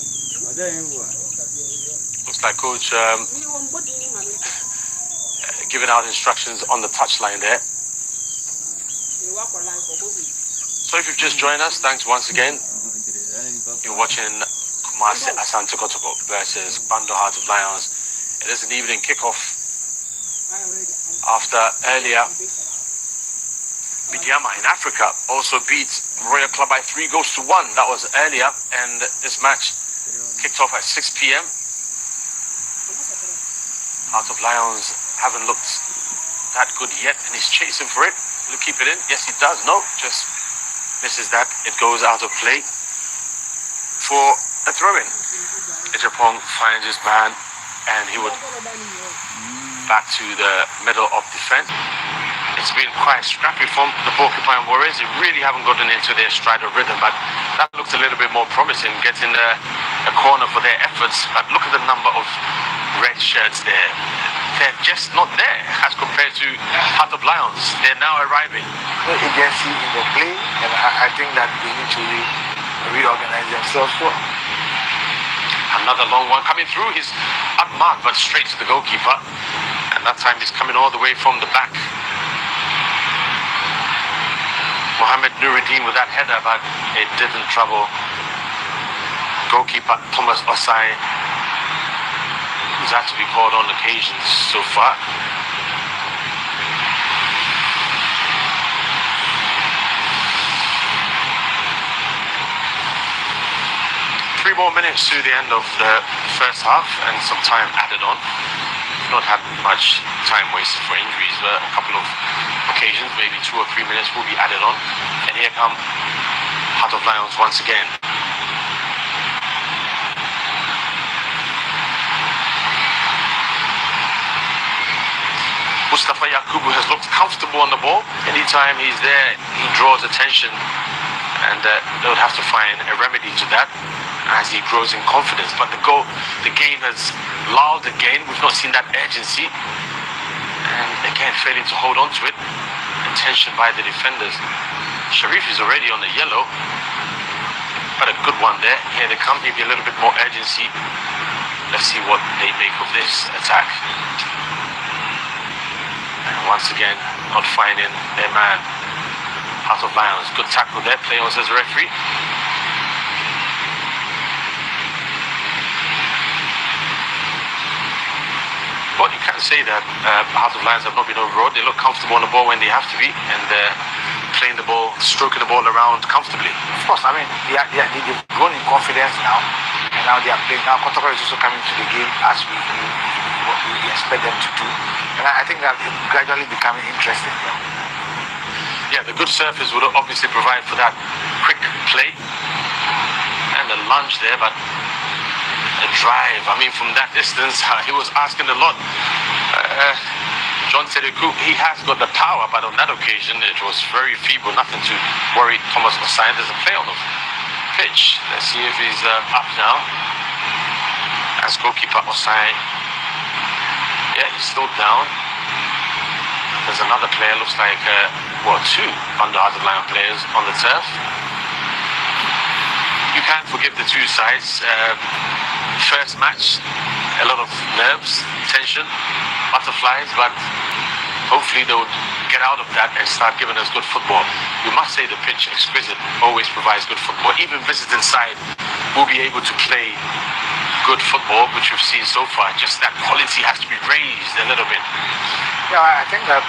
Looks like coach giving out instructions on the touchline there. So if you've just joined us, thanks once again. You're watching Kumasi Asante Kotoko versus Bando Heart of Lions. It is an evening kickoff after earlier Midyama in Africa also beat Royal Club by 3-1. That was earlier, and this match kicked off at 6 p.m. Heart of Lions haven't looked that good yet, and he's chasing for it. Will he keep it in? Yes, he does. No, just misses that. It goes out of play for a throw-in. Ejapong finds his man, and he would back to the middle of defense. It's been quite scrappy from the Porcupine Warriors. They really haven't gotten into their stride of rhythm, but that looks a little bit more promising, getting a corner for their efforts. But look at the number of red shirts there. they're just not there as compared to Heart of Lions. They're now arriving. No agency in the play, and I think that they need to reorganize themselves. So. Another long one coming through. He's unmarked, but straight to the goalkeeper. And that time he's coming all the way from the back. Mohamed Nuruddin with that header, but it didn't trouble goalkeeper Thomas Osai, who's had to be called on occasions so far. Three more minutes to the end of the first half and some time added on. We've not had much time wasted for injuries, but a couple of occasions, maybe 2 or 3 minutes will be added on. And here come Heart of Lions once again. Mustafa Yakubu has looked comfortable on the ball. Anytime he's there, he draws attention, and they would have to find a remedy to that as he grows in confidence. But the game has lulled again. We've not seen that urgency, and again failing to hold on to it. Attention by the defenders. Sharif is already on the yellow, but a good one there. Here they come, maybe a little bit more urgency. Let's see what they make of this attack. And once again, not finding their man. Heart of Lions, good tackle there. Play on, says the referee. Well, you can't say that Heart of Lions have not been overawed. They look comfortable on the ball when they have to be, and playing the ball, stroking the ball around comfortably. Of course, I mean, they've grown in confidence now, and now they are playing. Now, Kotoko is also coming to the game as we expect them to do. And I think that it's gradually becoming interesting. Yeah, the good surface would obviously provide for that quick play and a lunge there, but a drive, I mean, from that distance, he was asking a lot. John Sedeku, he has got the power, but on that occasion, it was very feeble, nothing to worry Thomas Osai. There's a play on the pitch. Let's see if he's up now. As goalkeeper Osai, yeah, he's still down. There's another player, looks like, two under Heart of Lion players on the turf. You can't forgive the two sides. First match, a lot of nerves, tension, butterflies, but hopefully they would get out of that and start giving us good football. We must say the pitch, exquisite, always provides good football. Even visiting side will be able to play good football, which we've seen so far. Just that quality has to be raised a little bit. Yeah, I think that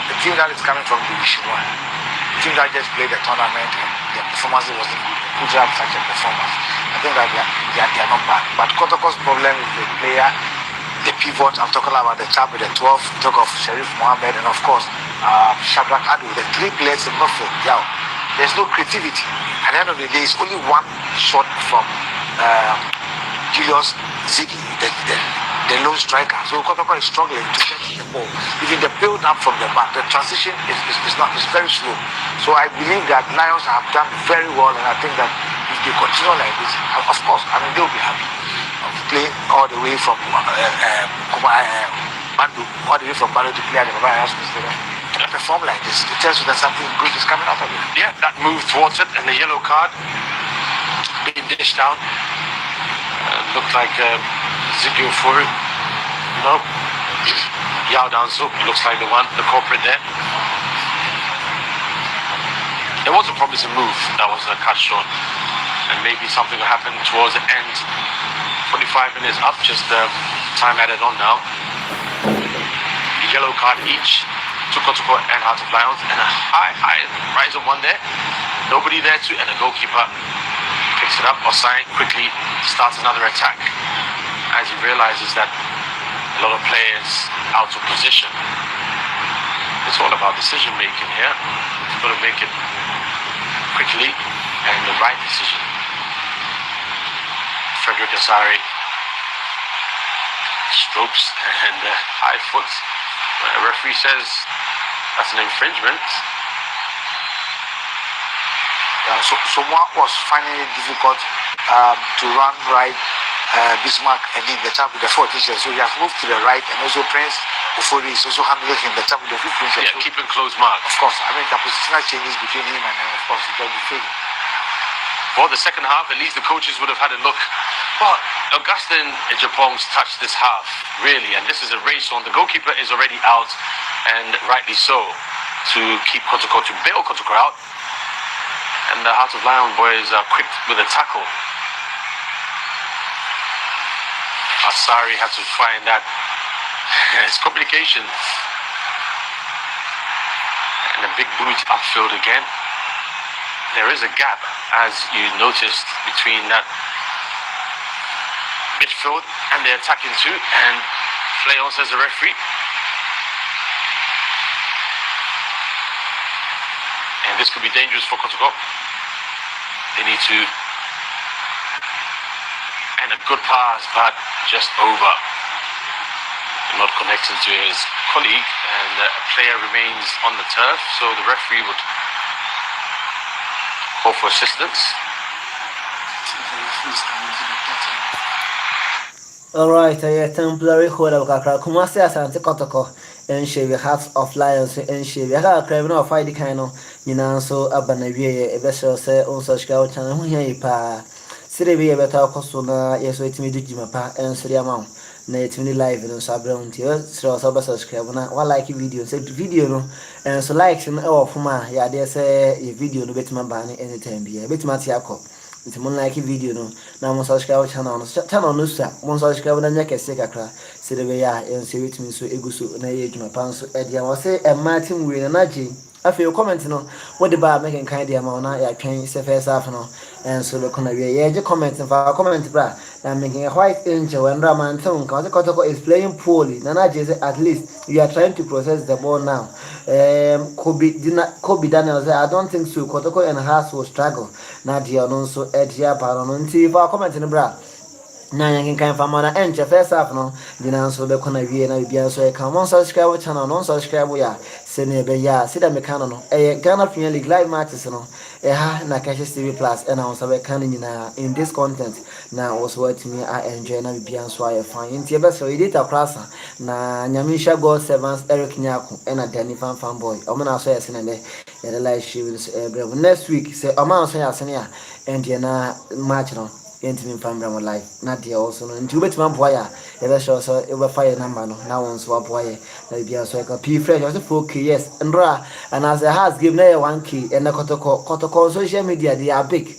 the team that is coming from Division 1, the team that just played the tournament, their performance wasn't good. Could have such a performance. I think that they are not bad. But Kotoko's problem is the player, the pivot. I'm talking about the chap with the 12, talk of Sharif Mohammed, and of course, Shadrach Adu, the 3 players in midfield. Yeah, there's no creativity. At the end of the day, it's only one shot from Julius Ziggy, the lone striker. So Kotoko is struggling to get the ball. Even the build up from the back, the transition is very slow. So I believe that Lions have done very well, and I think that if they continue like this, of course, I mean, they'll be happy of playing all the way from Bandu, all the way from Bandu to play at the Baba Stadium. To perform like this, it tells you that something good is coming out of it. Yeah, that move towards it, and the yellow card being dished out. Looked like Ziggy for it. No. Yao Danzo looks like the culprit there. There was a promising move that was cut short, and maybe something will happen towards the end. 45 minutes up, just time added on now. The yellow card each to Kotoko and Heart of Lions, and a high rise of one there. Nobody there and the goalkeeper picks it up. Osai quickly starts another attack as he realizes that a lot of players out of position. It's all about decision making here. You've got to make it quickly and the right decision. Frederick Asari strokes and high foot. Referee says that's an infringement. So what was finding it difficult to run right Bismarck and in the top with the 14 inches. So he has moved to the right, and also Prince Ofori is also handling him the top with the 15 inches. Yeah, keeping close mark. Of course, I mean the positional changes between him and of course the Fade. For the second half, at least the coaches would have had a look. But Augustine Ejapong's touched this half, really, and this is a race on. The goalkeeper is already out, and rightly so, to keep Kotoko, to bail Kotoko out. And the Heart of Lion boys are quick with a tackle. Asari had to find that. It's complication. And a big boot upfield again. There is a gap, as you noticed, between that midfield and the attacking two, and Fleon says the referee. And this could be dangerous for Kotoko. They need to, and a good pass, but just over. Not connecting to his colleague, and a player remains on the turf, so the referee would call for assistance. Alright, temporary hold of Kakra. Kumasi Asante Kotoko, and she will Hearts of Lions, and she will have a criminal of Fight Kano, so Abanavia, a vessel say on such couch and here pa. Siri better costona, yes, wait me to Jimapa, and Siriamount. Natively live in Sabron Tier, so subscribe. One like video, say video, no, and so likes and all for my, yeah, they say a video no better my banner anytime be a bit Matiaco. It's more like a video, no, now one subscribe channel, no, sir, one subscribe and neck a second, say the way I and say it means so egusu, and I age my pants, Eddie, I say, and Martin with an energy. I feel commenting on what the bar making kind of amount. I can say first half no, and so look on a way. Yeah, just commenting for a comment, bra. I'm making a white angel and Raman Tone. Kotoko is playing poorly. Nana Jesse, at least you are trying to process the ball now. Kobe Daniel said, I don't think so. Kotoko and Haas will struggle. Nadia also Edia Baron. See if I comment in the bra. Now you can find my entry first half no. The answer the corner view and be so I come on subscribe channel, non subscribe. Yeah, send me a ya, see that mechanical. Ghana Premier League live matches no. Na Cash TV Plus and I was a canning in this content. Now also what me I enjoy and be so I find in Tiba so edit a class. Na Nyamisha God servants Eric Nyaku and a Danny fanboy. I'm gonna say a and the live she will next week say Oman say a senior and Jena match no. Intimate family life. Nadia also no. Into bet man boya. Ever show so ever fire number no. Now on swap boy. That be so like a P fresh. Also 4K yes. And as a house give na 1K and the Kotoko social media they are big.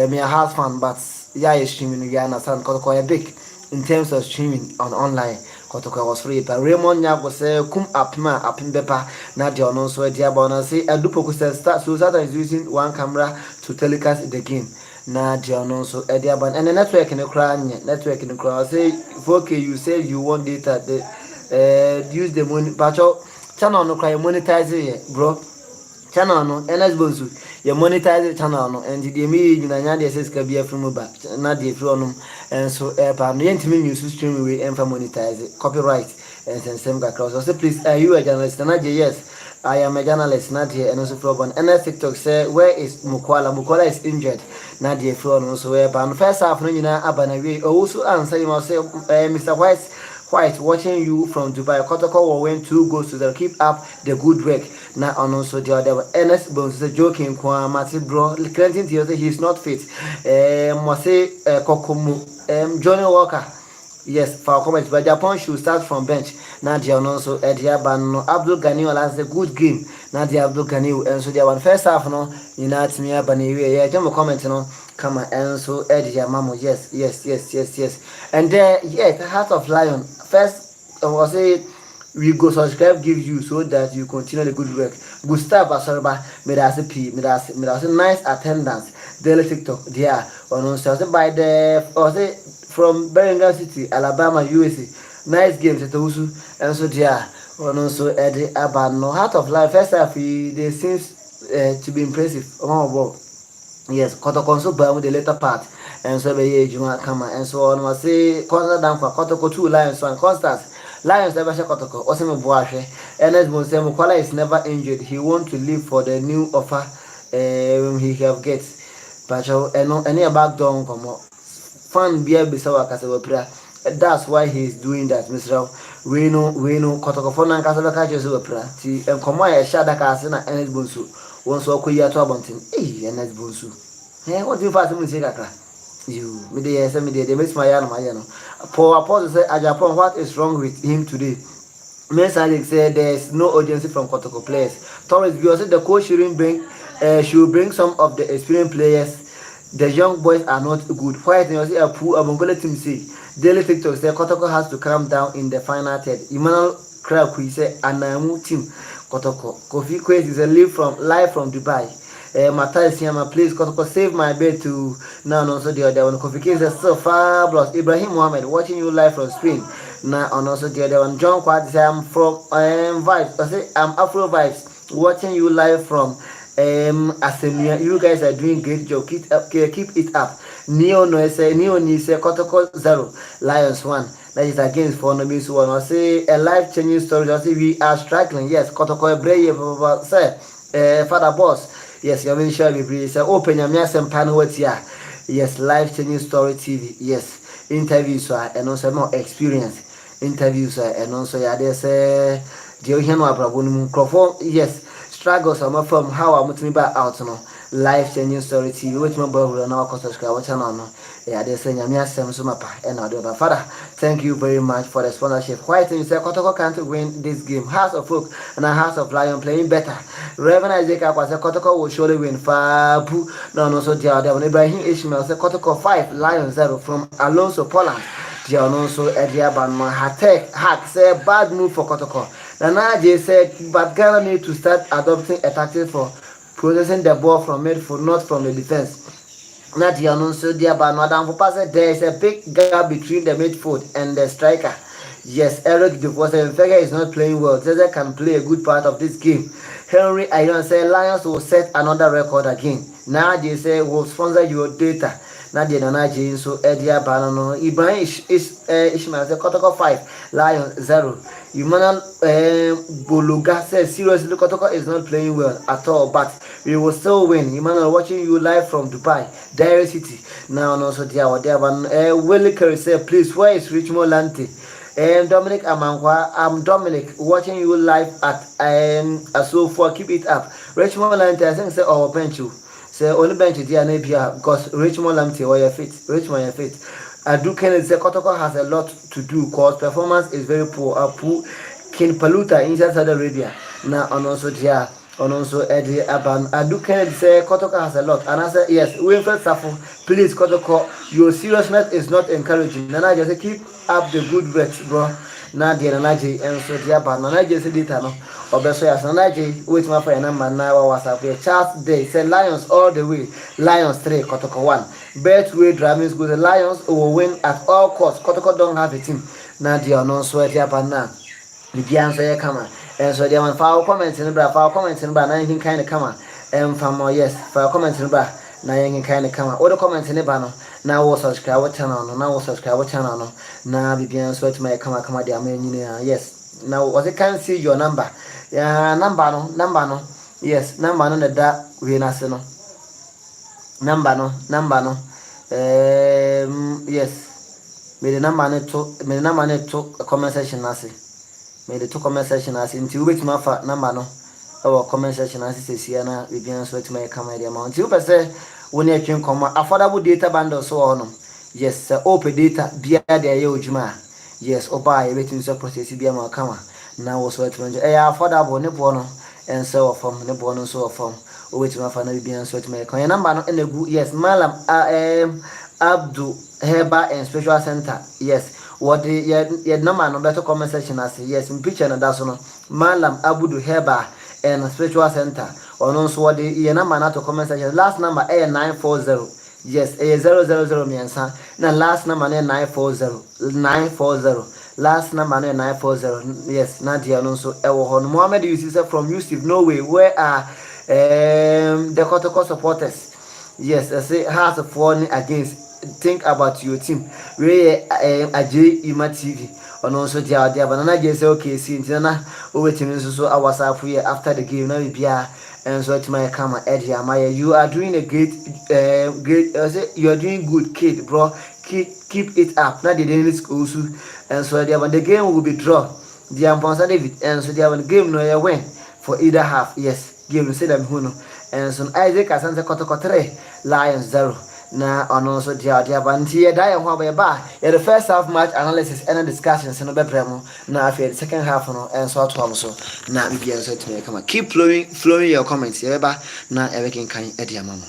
Me a house fan but yeah streaming you understand Kotoko are big in terms of streaming on online. Kotoko was free but Raymond Nya was say kum apima apim bepa Nadia no so dia bona say Adupo start so that is using one camera to telecast the game. Na no so Ediaban and the network in the crown network in the crown say 4K you say you want data use the money but channel no cry monetize it bro channel no NS bonsu you monetize the channel no and the me you na dey says can be from back na dey from and so pa no yentimi news stream we and monetize it copyright and same across so please you a journalist na yes I am a journalist, Nadia, and also from and TikTok say, where is Mukwala? Mukwala is injured. Nadia from also where but first half no Abanawi also answer him say Mr. White watching you from Dubai. Kotoko went 2 goals to the keep up the good work. Now and also the other NS Bones joking kwa Mati bro Clinton Theater he is not fit. Mose Kokomu Johnny Walker. Yes, for comment, but Japan should start from bench. Nadia also Edia Bano Abdul Ghani has a good game. Nadia Abdul Ghani and so they one first half no in that me Bani. Yeah, jump comment no come and so Edia Mamo. Yes. And there the Heart of Lion. First I was say we go subscribe give you so that you continue the good work. Gustav Asorba made us a P, made us nice attendance. Daily TikTok, there on also by the or say from Birmingham City, Alabama, USA. Nice games at Usu and so there on also Eddie Abano. Heart of Life first half they seems to be impressive. Oh yes, Kotoko so by with the later part and so be Juma Kama and so on was say constant down for Kotoko 2 Lions and Constance. Lions never share Kotoko. Osimo Boashe. Ernest Monsemo Kuala is never injured. He want to leave for the new offer he have get. But any back down come fan bia besawa kasawa pra. That's why he's doing that, Mr. We know kotoko na nkasa beka je so pra. Ti enkomo ya sha da ka ase na Enes Bonsu. Won so akoyi ato abonten. Enes Bonsu. What do you fast me say kakra? You me dey say me dey miss my yarn my yarn. Paul Apostle say Ajapon, what is wrong with him today? Miss Alex said there's no urgency from Kotoko players. Torres Bio said the coach should bring some of the experienced players. The young boys are not good. Quiet and you see a poor Abongola team say Daily TikTok say Kotoko has to calm down in the final third. Emmanuel Krakui say Anamu team Kotoko. Kofi Kwesi is a live from Dubai. Matthias Yama, please Kotoko save my bed to now also the other one. Kofi Kwesi is so fabulous. Ibrahim Mohammed watching you live from Spain. Now and also the other one. John Kwad say I'm from Vibes. I say I'm Afro Vibes watching you live from Asemia. You guys are doing great job. Keep it up. Neo say Kotoko 0, Lions 1. That is against for no miss one. I say a life changing story. I say we are struggling. Yes, Kotoko brave say Father Boss. Yes, you mean sure we say open your miasem pan what here. Yes, life changing story TV. Yes, interviews and also more experience. Interviews and also yeah they say the Ohiano Abrabun Crawford. Yes, struggles are from how I'm moving back out no. Life changing story TV. Which member will now subscribe channel no. Yeah, they say Yamia Sem Sumapa and other. Father, thank you very much for the sponsorship. Why think you say Kotoko can't win this game? House of Folk and a House of Lion playing better. Reverend Isaac was a Kotoko will surely win. Fabu no so the other one. Ibrahim Ishmael said Kotoko 5, Lion 0 from Alonso Poland. The also Ediaban Hack say bad move for Kotoko. Nana J said but Ghana need to start adopting a tactic for processing the ball from midfield, not from the defense. Not the announcer, dear Madame Papa, there is a big gap between the midfield and the striker. Yes, Eric Dubois is not playing well. Zeze can play a good part of this game. Henry Ayon said Lions will set another record again. Now they say will sponsor your data. Now they don't know so Edia Banano. Ibrahim Ishmael said Kotoko 5, Lions 0. Emmanuel Boluga says seriously Kotoko is not playing well at all, but we will still win. Emmanuel watching you live from Dubai, Diary City. Now also there Willie Curry said please where is Richmond Lante? Dominic Amankwa, I'm Dominic watching you live at so far keep it up. Richmond Lante I think say our bench you. Say only bench there Nabia because Richmond Lante or your fit. Richmond your fit. I do Kennedy say Kotoko has a lot to do because performance is very poor. King Paluta inside Saudi Arabia. Now and also there and also Eddie Aban. I do Kennedy say Kotoko has a lot. And I say yes, Winfred Safo, please Kotoko, your seriousness is not encouraging. Nana just keep up the good work, bro. Now the Nanaji and so the Aban. Nanaji said it no. Obeso yas Nanaji wait my for your number now WhatsApp here. Charles Day say Lions all the way. Lions 3, Kotoko 1. Betway driving school, the Lions will win at all costs. Kotoko don't have a team. Now they are not sweaty up and now. The answer come on. And so they want foul comments in the bra, foul comments in the bra, now you can kind of come on. And for more, yes, foul comments in the bra, now you can kind of come on. All the comments in the banner, now we'll subscribe what channel, now we'll subscribe what channel, now be being sweat my come on, dear man, yes. Now, was it can't see your number? Yeah, number no, yes, number no, that we national. Number no. Yes. May the number to comment section nasi. May the two comment section nasi. Until we wait my fa number no. Our comment section nasi says here na we be answer to my camera the amount. You say when you can come affordable data bundle so on. Yes, open data be there you juma. Yes, oba waiting so process be my camera. Now was what to affordable ne bono and so from ne bono so from. Wait my family be answer to my coin number no in the good yes Malam Abdul Heba and Special Center yes what the number no better comment section as yes in picture and that's no Malam Abdul Heba and Special Center or no so what the number not to comment section last number 940 yes 000 me answer now last number 940 last number 940 yes Nadia no so Mohammed Yusuf from Yusuf Norway where are the Kotoko supporters, yes, I say has a phone against. Think about your team. We Ajay Ima TV, and also there, but I just say okay, see, Tina, over to so I was up here after the game. Now we be and so to my camera, Eddie Amaya. You are doing a great, you are doing good, kid, bro. keep it up. Now the Danish school so and so the game will be draw. The Amponsa David and so the game no win for either half. Yes, game say them who no. And so Isaac Asante Kotoko 3, Lions 0. Na ono so dia banti ye da ye ho ba the first half match analysis and discussions no bebremo na after the second half no and so to am so na bibia so timi come keep flowing your comments ye ba na e we kan e dia mama.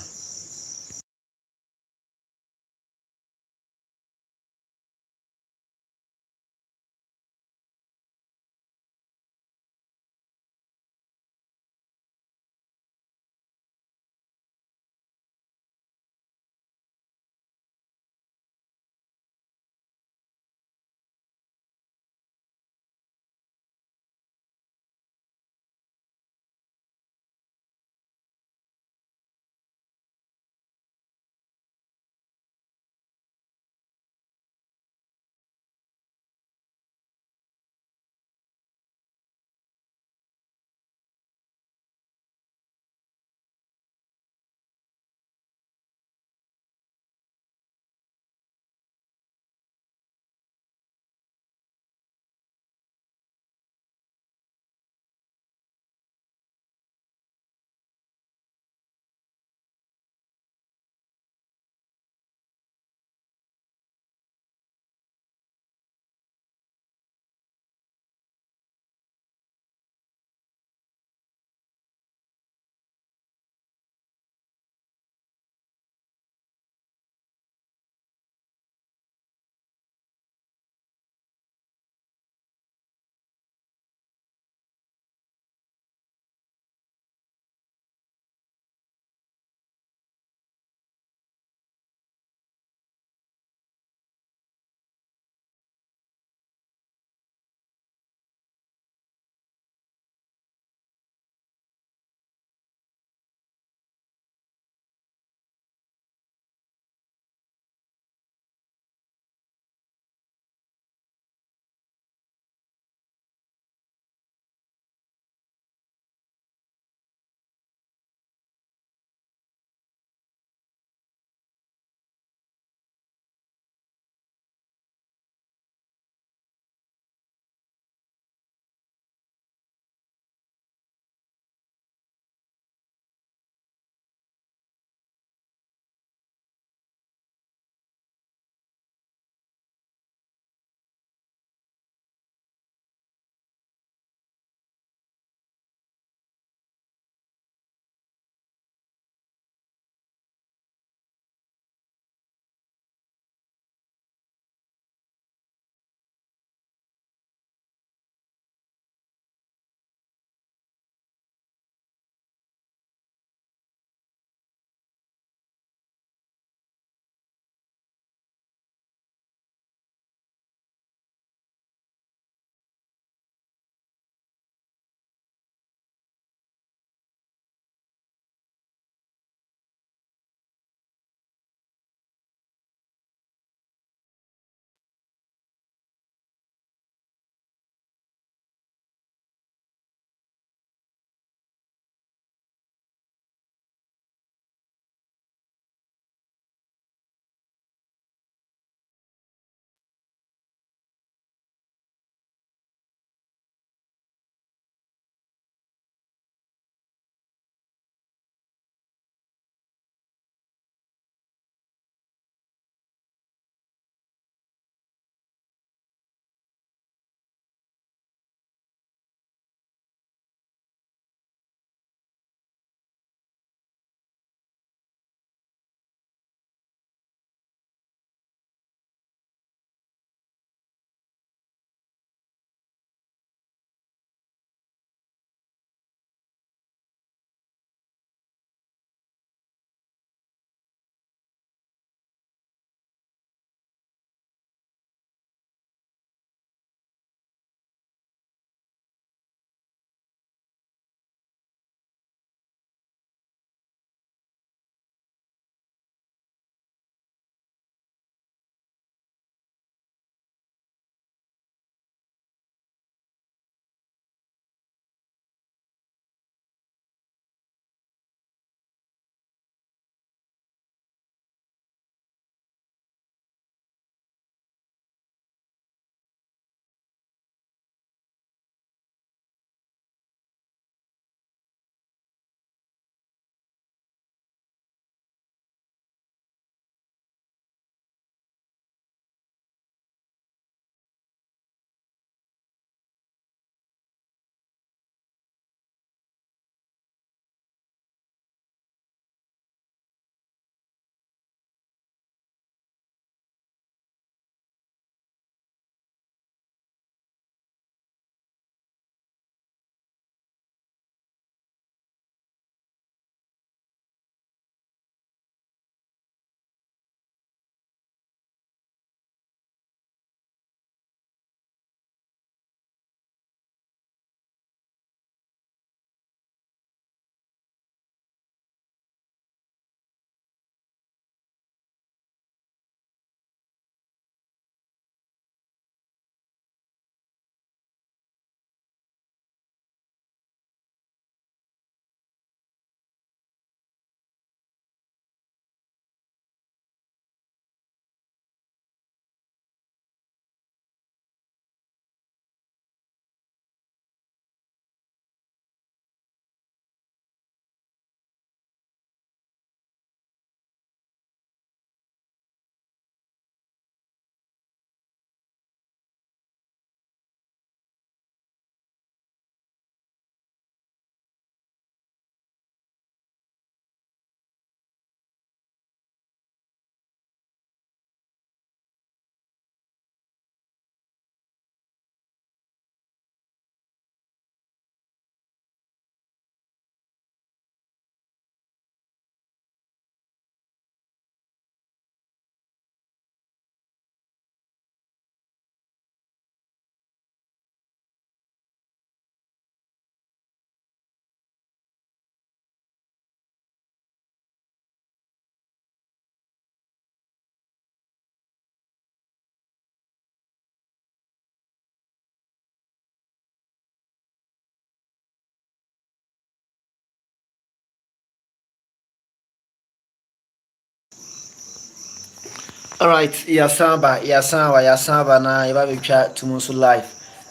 All right, yasamba na yaba betwa tumuso live.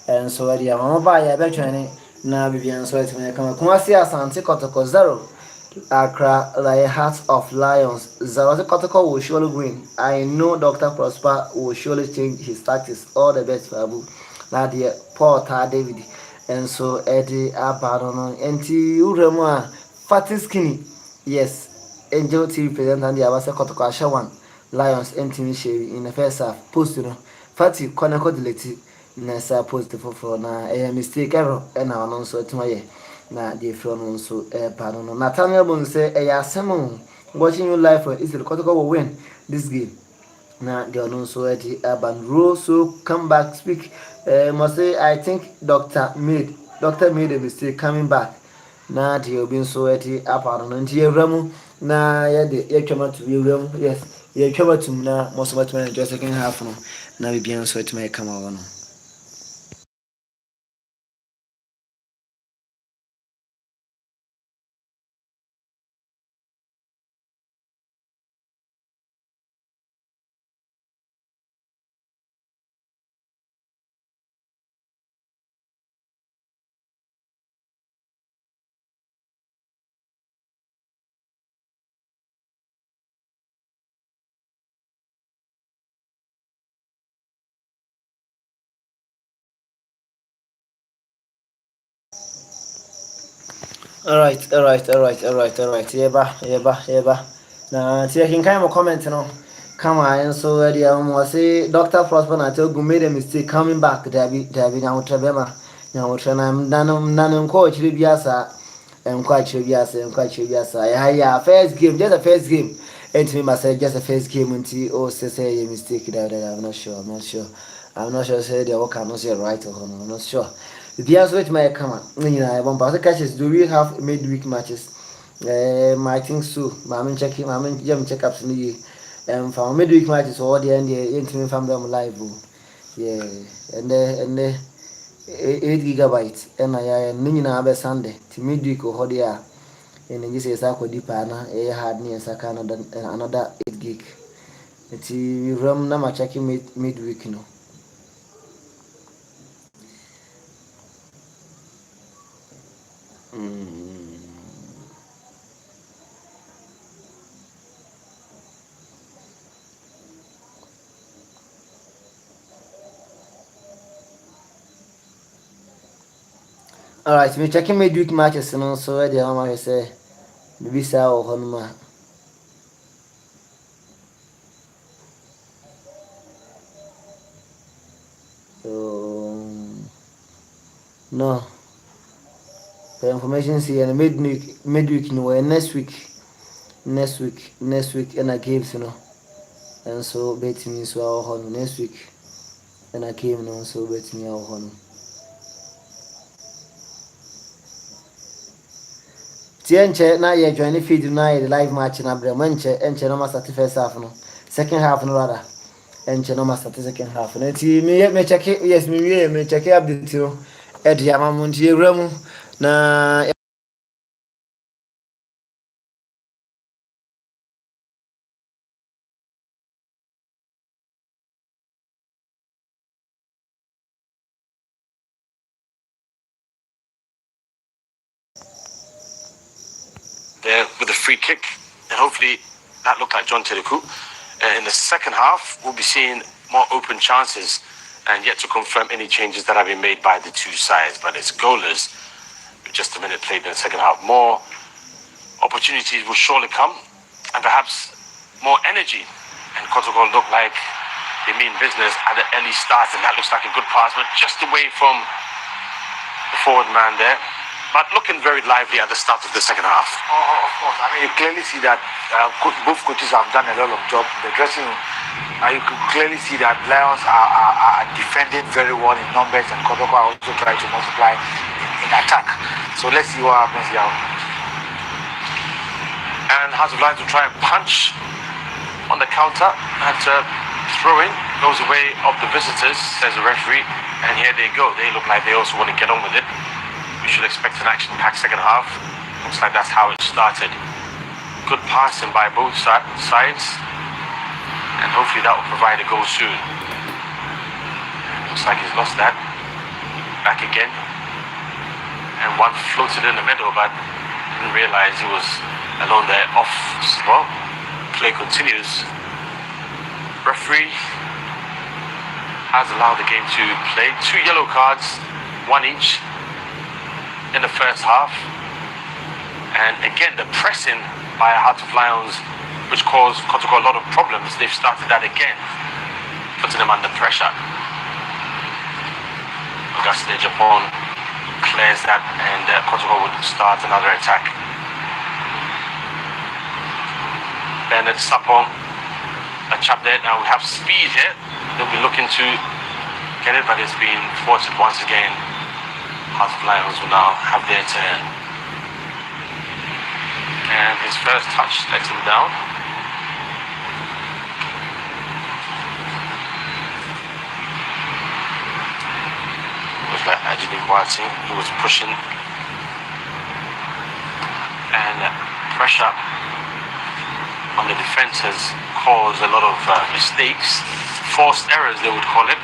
And so area mama ba ya betwa ne na bibia so etime kama kuma si Asante Kotoko 0. Accra like Hearts of Lions. Zawasi Kotoko will surely win. I know Dr. Prosper will surely change his tactics. All the best for Abu. Nadia Paul Ta David. And so Eddie Abadono. And Uremwa Fatty Skinny. Yes. Angel TV presenter and the Awase Kotoko Ashawan. Lions MTV Sherry in the first half. Post Fatty Konako delete. Nessa post for na a mistake error and our non so to my na the film so pardon. Nathaniel Bone say a asem watching you live for is the Kotoko will win this game. Na the unknown so at the urban rule so come back speak. Must say I think Doctor made a mistake coming back. Na the obin so at the pardon and the ramu na ya the yachama to be ram yes yachama to na most of my just second half no na be bien so it may come on. Alright. Yeba. Na taking kind of comment, Come on, and so was say Dr. Prosper I told you made a mistake coming back. Debbie now Trabema. Now none coach Libiasa and quite Chibiasa. Yeah, first game, just a first game. And to me, must say just a first game until say a mistake. I'm not sure. Say the work cannot say right or wrong. I'm not sure. The answer to my come on. One pass catches. Do we have midweek matches? I think so. I'm checking. I'm checkups in the from midweek matches all the end. The intimate family live. Yeah, and 8 gigabytes. And I am Sunday. To midweek or there. And then you say Sako Dipana, had near Sakana another 8 gig. It's room number checking midweek. Alright, me checking midweek matches and also the Hama say, maybe Sao Honma. So, no. The information see and midweek, next week, and I games, and so bet me so our honor next week, and I came, so bet me our honor. Tienche na ye join feed na the live match na bremanche enche no master first half no second half no rather enche no master second half na ti me check yes me check update no e dia mamonti ewramu na there with a free kick, and hopefully that looked like John Tedeku. In the second half, we'll be seeing more open chances and yet to confirm any changes that have been made by the two sides. But it's goalless with just a minute played in the second half. More opportunities will surely come and perhaps more energy. And Kotoko look like they mean business at the early start, and that looks like a good pass, but just away from the forward man there. But looking very lively at the start of the second half. Of course. I mean, you clearly see that both coaches have done a lot of job in the dressing room. You can clearly see that Lions are defending very well in numbers, and Kotoko are also trying to multiply in attack. So let's see what happens here. And Hearts of Lions will try and punch on the counter at throw-in. Goes away of the visitors, says the referee. And here they go. They look like they also want to get on with it. We should expect an action-packed second half. Looks like that's how it started. Good passing by both sides. And hopefully that will provide a goal soon. Looks like he's lost that. Back again. And one floated in the middle, but didn't realize he was alone there. Off. Well, play continues. Referee has allowed the game to play. 2 yellow cards, 1 each in the first half. And again, the pressing by Heart of Lions, which caused Kotoko a lot of problems. They've started that again, putting them under pressure. Auguste Japan clears that, and Kotoko would start another attack. Bernard Sapong, a chap there. Now we have speed here. They'll be looking to get it, but it's been thwarted once again. Heart of Lions will now have their turn. And his first touch lets him down. It was like Ajini Kwati, who was pushing. And pressure on the defense has caused a lot of mistakes. Forced errors, they would call it.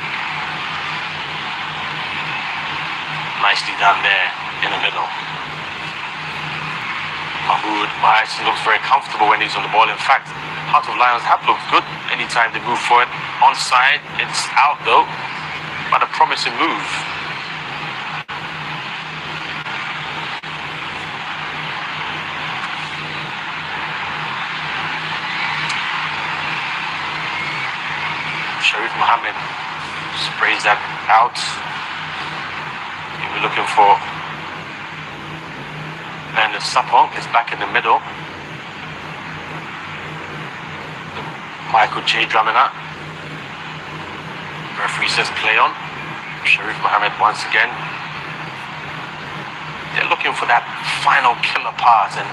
Nicely done there in the middle. Mahmoud Mahaisen looks very comfortable when he's on the ball. In fact, Heart of Lions have looked good anytime they move forward. Onside, it's out though, but a promising move. Sharif Mohammed sprays that out. We're looking for, and the Sapong is back in the middle. Michael J. Dramina. Referee says play on. Sharif Mohammed once again. They're looking for that final killer pass, and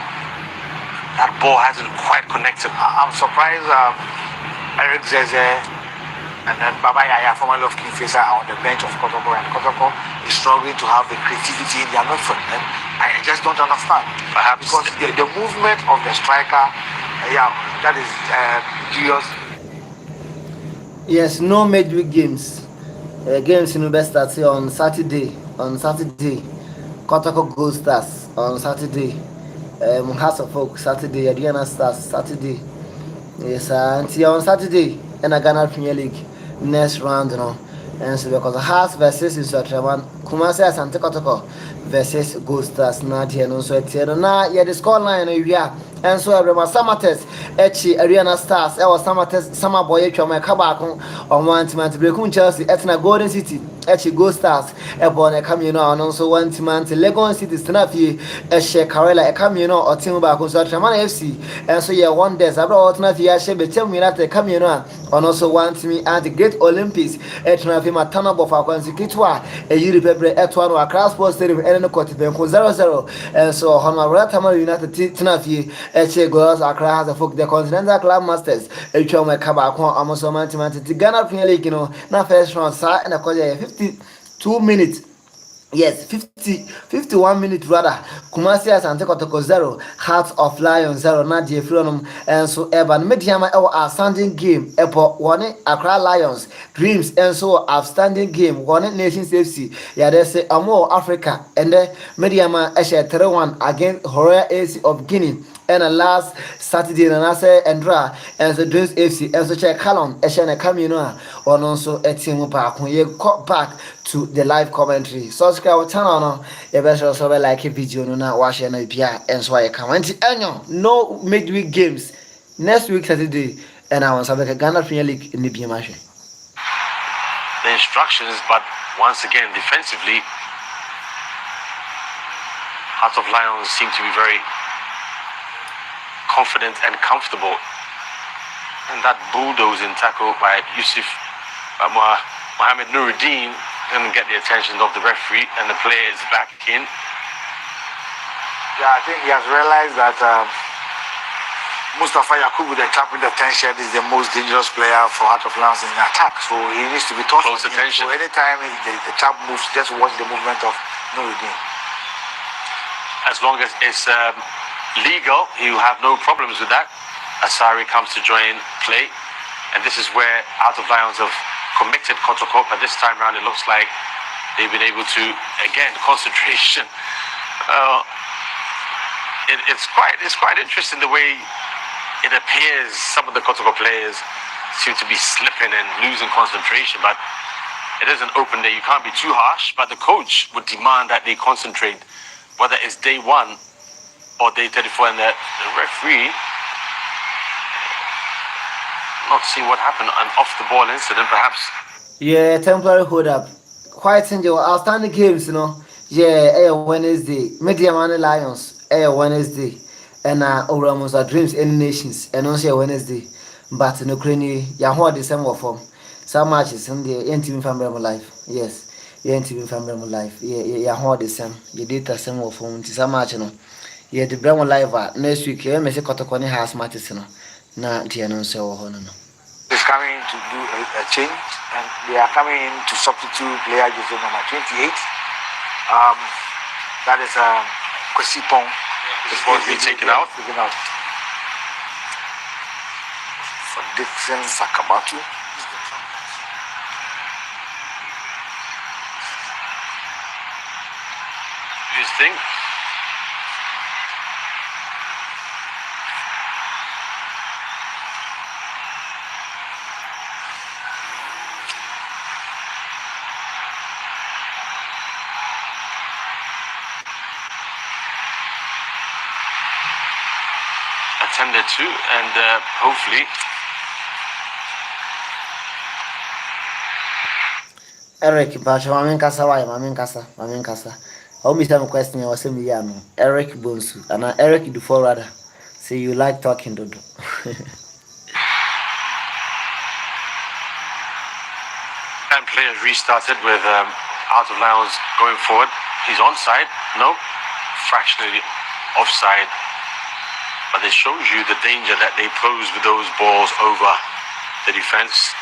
that ball hasn't quite connected. I'm surprised Eric Zeze and then Baba Yaya, formerly of Kingfisher, are on the bench of Kotoko, and Kotoko is struggling to have the creativity in their midfield. And I just don't understand. Perhaps because the movement of the striker, that is Julius. Yes, no midweek games. Games in the best start on Saturday. Kotoko Gold Stars on Saturday. House of Folk Saturday. Adriana Stars Saturday. Yes, until on Saturday in a Ghana Premier League next round, and so because Hearts versus Insuatraman, Kumasi Asante Kotoko versus Gold Stars Nadia, and so it's the score line and so everyone Samates, Echi, Ariana Stars, Samates, Sama Boy, Choma Kabako, on 1 to break Chelsea, Etna Golden City, Echi Gold Stars, Ebon, a Camino, and also 1 to Legon City, Snafi, Eshe Karela, a Camino, or Timbaco, Traman FC, and so 1 day, Sabra, Snafi, Ashe, Betemina, Camino, and also 1 to me at the Great Olympics, Etnafi Matana Bofa, Consecutua, a Europe, Etwan, a Cross Post Stadium, and a Cotibanco 0-0, and so Honora Tamar United Tinafi. Eche Girls Accra has a folk the Continental Club Masters. Echo my Kabako almost a man to Ghana Premier League, now first round, sir, and a quarter 52 minutes. Yes, 51 minutes rather. Kumasi Asante Kotoko 0, Heart of Lions 0, Nadia Freedom, and so Evan Mediama outstanding game. Epo 1 Accra Lions, Dreams, and so outstanding game. 1 Nations FC. Yeah, they say Amo Africa, and then Mediama Eshe 3-1 against Horror AC of Guinea. And last Saturday, and I say Andra, and the Dreams FC, and so check Callum, Eshana Camino, or also a team back when you cut back to the live commentary. Subscribe our channel, you better also like a video, no, watch an IPA, and so I comment. No midweek games next week Saturday, and I want to have a Ghana Premier League in the BMA. The instructions, but once again, defensively, Heart of Lions seem to be very confident and comfortable, and that bulldozing tackle by Yusuf Mohammed Nuruddin didn't get the attention of the referee, and the player is back in. Yeah, I think he has realized that Mustafa Yakubu, the chap with the 10 shirt, is the most dangerous player for Heart of Lions in attack, so he needs to be taught close attention. So anytime the chap moves, just watch the movement of Nuruddin. As long as it's legal, you have no problems with that. Asari comes to join play. And this is where Heart of Lions have committed Kotoko, but this time around it looks like they've been able to, again, concentration. It's quite interesting the way it appears some of the Kotoko players seem to be slipping and losing concentration, but it is an open day. You can't be too harsh, but the coach would demand that they concentrate, whether it's day 1 or day 34, and the referee not see what happened, an off the ball incident perhaps. Yeah, temporary hold up. Quite enjoy outstanding games, you know. Yeah, Wednesday. Media Man Lions, Wednesday. And Oramos are Dreams and Nations, and also Wednesday. But no cranny, Yahoo December form. Some matches in the team from Bremo Life. Yes, team from Bremo Life. Yeah, Yahoo December. You did the same form to some match, you know. Yeah, the Bremo Live next week. Yeah, Messi Kotoko has matches, you know. Na Tiano so no. Is coming to do a change, and they are coming in to substitute player jersey number 28. That is Kwesi Pong. This ball being taken out. For Dixon Sakabatu. Do you think? Attended to, and hopefully Eric Basho, Mamin Kasa, why Mamin Kasa. How me some question was same yam. Eric Bonsu, and Eric Dufour rather. Say you like talking, Dodo. and players restarted with Heart of Lions going forward. He's onside, no, fractionally offside. But it shows you the danger that they pose with those balls over the defense.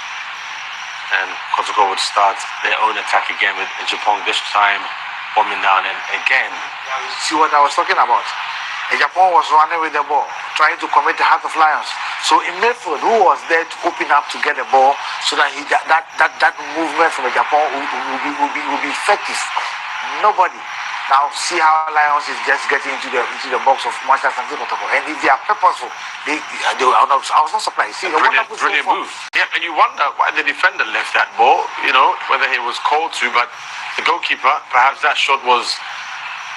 And Kotoko would start their own attack again with Japan this time bombing down. And again, see what I was talking about? Japan was running with the ball, trying to commit the Heart of Lions. So in midfield, who was there to open up to get the ball so that that movement from the Japan will be effective? Nobody. Now see how Lions is just getting into the box of Asante Kotoko, and if they are purposeful, I was not surprised. See, brilliant move. Yeah, and you wonder why the defender left that ball. You know, whether he was called to, but the goalkeeper, perhaps that shot was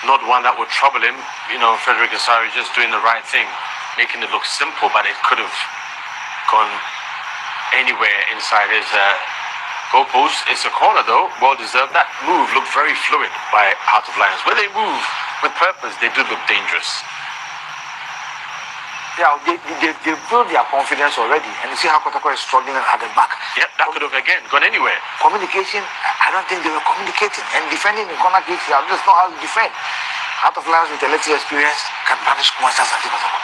not one that would trouble him. You know, Frederick Asari just doing the right thing, making it look simple, but it could have gone anywhere inside his goalpost. It's a corner though, well deserved. That move looked very fluid by Heart of Lions. When they move with purpose, they do look dangerous. Yeah, they build their confidence already, and you see how Kotoko is struggling at the back. Yeah, that could have again gone anywhere. Communication, I don't think they were communicating, and defending in corner kicks, I just know how to defend. Heart of Lions with a little experience can punish Asante Kotoko.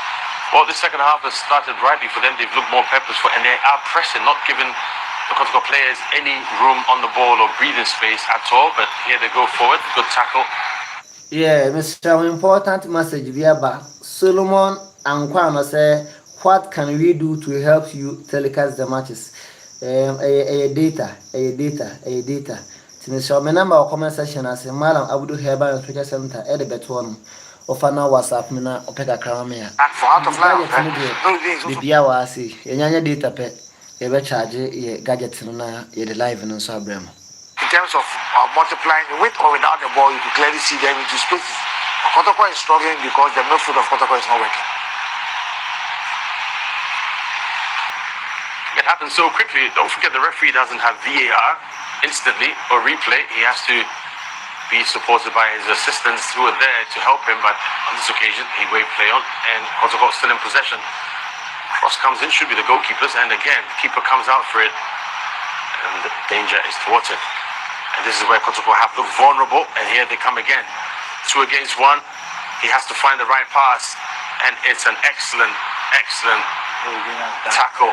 Well, the second half has started brightly for them. They've looked more purposeful, and they are pressing, not giving the Kotoko players any room on the ball or breathing space at all. But here they go forward. Good tackle. Yeah, Mr. Important message via Solomon and Kwano say, what can we do to help you telecast the matches? Data. So my number of comment section as a Malam Abudu Herba and Twitter Center at the Betuan of an WhatsApp Mina Opeka Kramia. And for Heart of Lions, the Biawasi, Yanya data pet, a recharge, a gadget the live in Sabremo. In terms of multiplying with or without the ball, you can clearly see them into spaces. Kotoko is struggling because the midfield of Kotoko is not working. It happens so quickly. Don't forget the referee doesn't have VAR instantly or replay. He has to be supported by his assistants who are there to help him. But on this occasion, he waved play on, and Kotoko still in possession. Cross comes in, should be the goalkeepers, and again, keeper comes out for it, and the danger is thwarted. And this is where Kotoko have looked vulnerable, and here they come again. 2 against 1. He has to find the right pass, and it's an excellent tackle.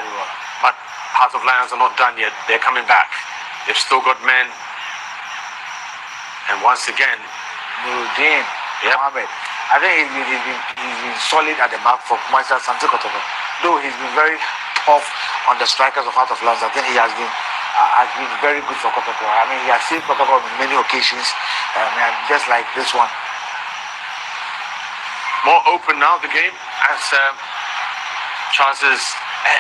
But Heart of Lions are not done yet. They're coming back. They've still got men. And once again, Nuruddin Mohammed. I think he's been solid at the back for Asante Kotoko. Though he's been very off on the strikers of Heart of Lions. I think he has been very good for Kotoko. I mean, he has saved Kotoko on many occasions, and just like this one. More open now, the game, as chances,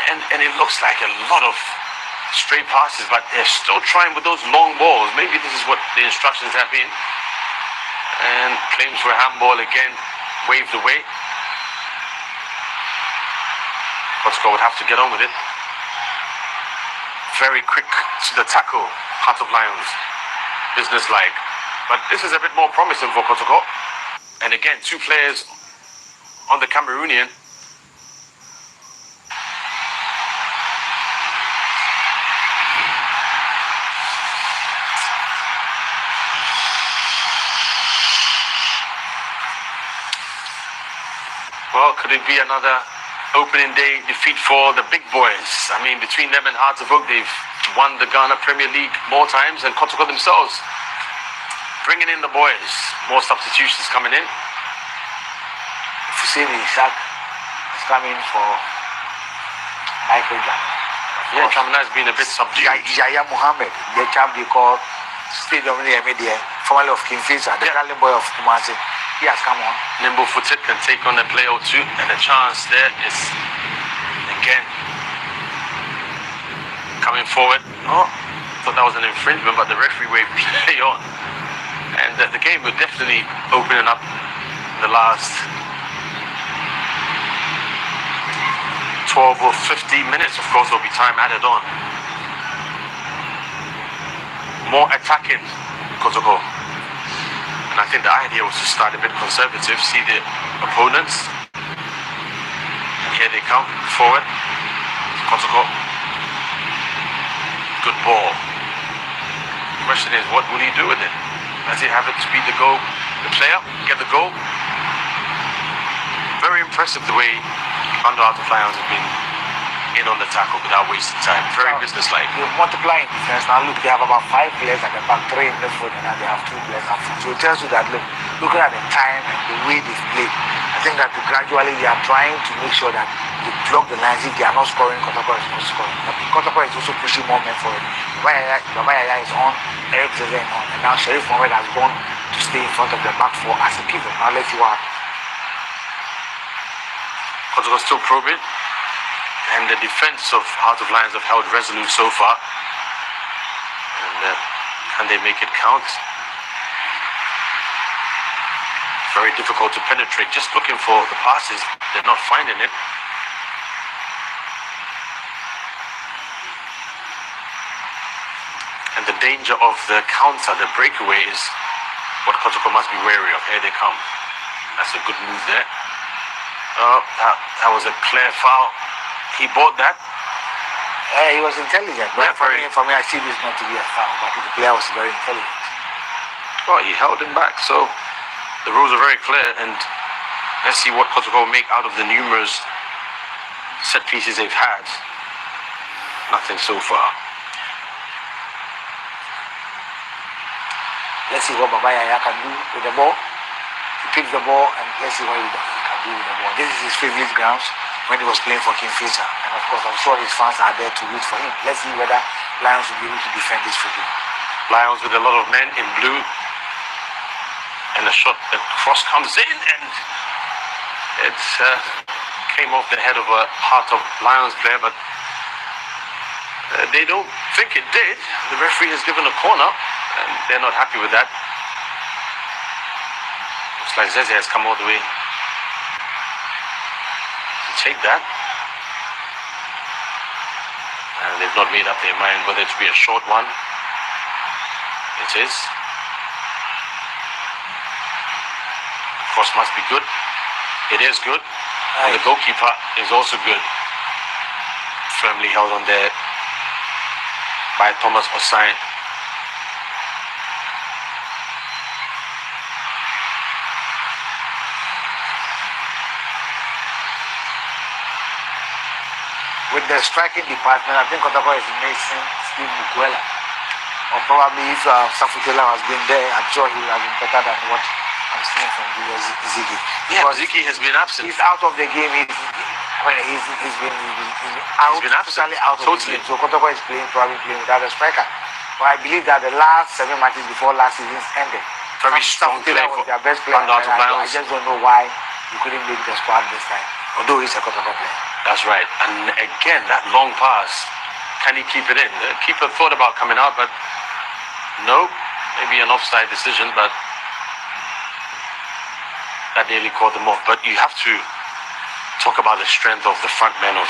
and it looks like a lot of straight passes, but they're still trying with those long balls. Maybe this is what the instructions have been. And claims for a handball again, waved away. Kotoko would have to get on with it. Very quick to the tackle, Heart of Lions. Business-like. But this is a bit more promising for Kotoko. And again, two players on the Cameroonian. Well, could it be another opening day defeat for the big boys? I mean, between them and Hearts of Oak, they've won the Ghana Premier League more times than Kotoko themselves. Bringing in the boys. More substitutions coming in. Fusini Ishak is coming for Michael Ghana. Yeah, Chamina has been a bit subdued. Yaya Mohammed, the champ they call Stadium in the media, formerly of Kingfisher, the Galley boy of Kumasi. He has come on. Nimble-footed, can take on a player or two, and the chance there is again coming forward. Oh, thought that was an infringement, but the referee waved play on, and the game will definitely opening up in the last 12 or 15 minutes. Of course, there'll be time added on. More attacking, Kotoko. And I think the idea was to start a bit conservative, see the opponents. And here they come, forward. Kotoko. Good ball. The question is, what will he do with it? Does he have it to beat the goal, the player, get the goal? Very impressive the way Heart of Lions have been in on the tackle without wasting time. Very businesslike. You're multiplying defense. Now look, they have about 5 players at the back, 3 in the front, and now they have 2 players up front. So it tells you that, look, looking at the time and the way they've played, I think that gradually they are trying to make sure that they block the lines. If they are not scoring, Kotoko is not scoring. But Kotoko is also pushing more men forward. Babayaya is on, Eric Zeze is on, and now Sheriff Mohammed has gone to stay in front of the back 4 as a pivot. Now let's see what happens. Kotoko still probing. And the defense of Heart of Lions have held resolute so far. And can they make it count? Very difficult to penetrate. Just looking for the passes. They're not finding it. And the danger of the counter, the breakaway, is what Kotoko must be wary of. Here they come. That's a good move there. That was a clear foul. He bought that. He was intelligent. But for me, I see this not to be a foul, but the player was very intelligent. Well, he held him back, so the rules are very clear, and let's see what Kotoko will make out of the numerous set pieces they've had. Nothing so far. Let's see what Babayaya can do with the ball. He picks the ball, and let's see what he can do with the ball. This is his favorite grounds when he was playing for Kingfisher. And of course, I'm sure his fans are there to root for him. Let's see whether Lions will be able to defend this for him. Lions with a lot of men in blue. And the cross comes in, and it came off the head of a Heart of Lions player, but they don't think it did. The referee has given a corner, and they're not happy with that. Looks like Zeze has come all the way to take that. And they've not made up their mind whether it to be a short one. It is. Cross must be good. It is good. And the goalkeeper is also good. Firmly held on there by Thomas Osai. With the striking department, I think Kotoko is missing Steve Mukwela. Or probably if Safutela has been there, I'm sure he would have been better than what I'm seeing from Ziggy. Yeah, Ziggy has been absent. He's out of the game. I Well, he's been out, He's been absent. totally out of the Totally. game. So Kotoko is probably playing without a striker. But I believe that the last 7 matches before last season ended. Very strong play was for their best player. Bando out of I Lions. just don't know why he couldn't make the squad this time. Although he's a Kotoko player. That's right. And again, that long pass. Can he keep it in? The keeper thought about coming out, but no. Maybe an offside decision, but that nearly caught them off. But you have to talk about the strength of the front men of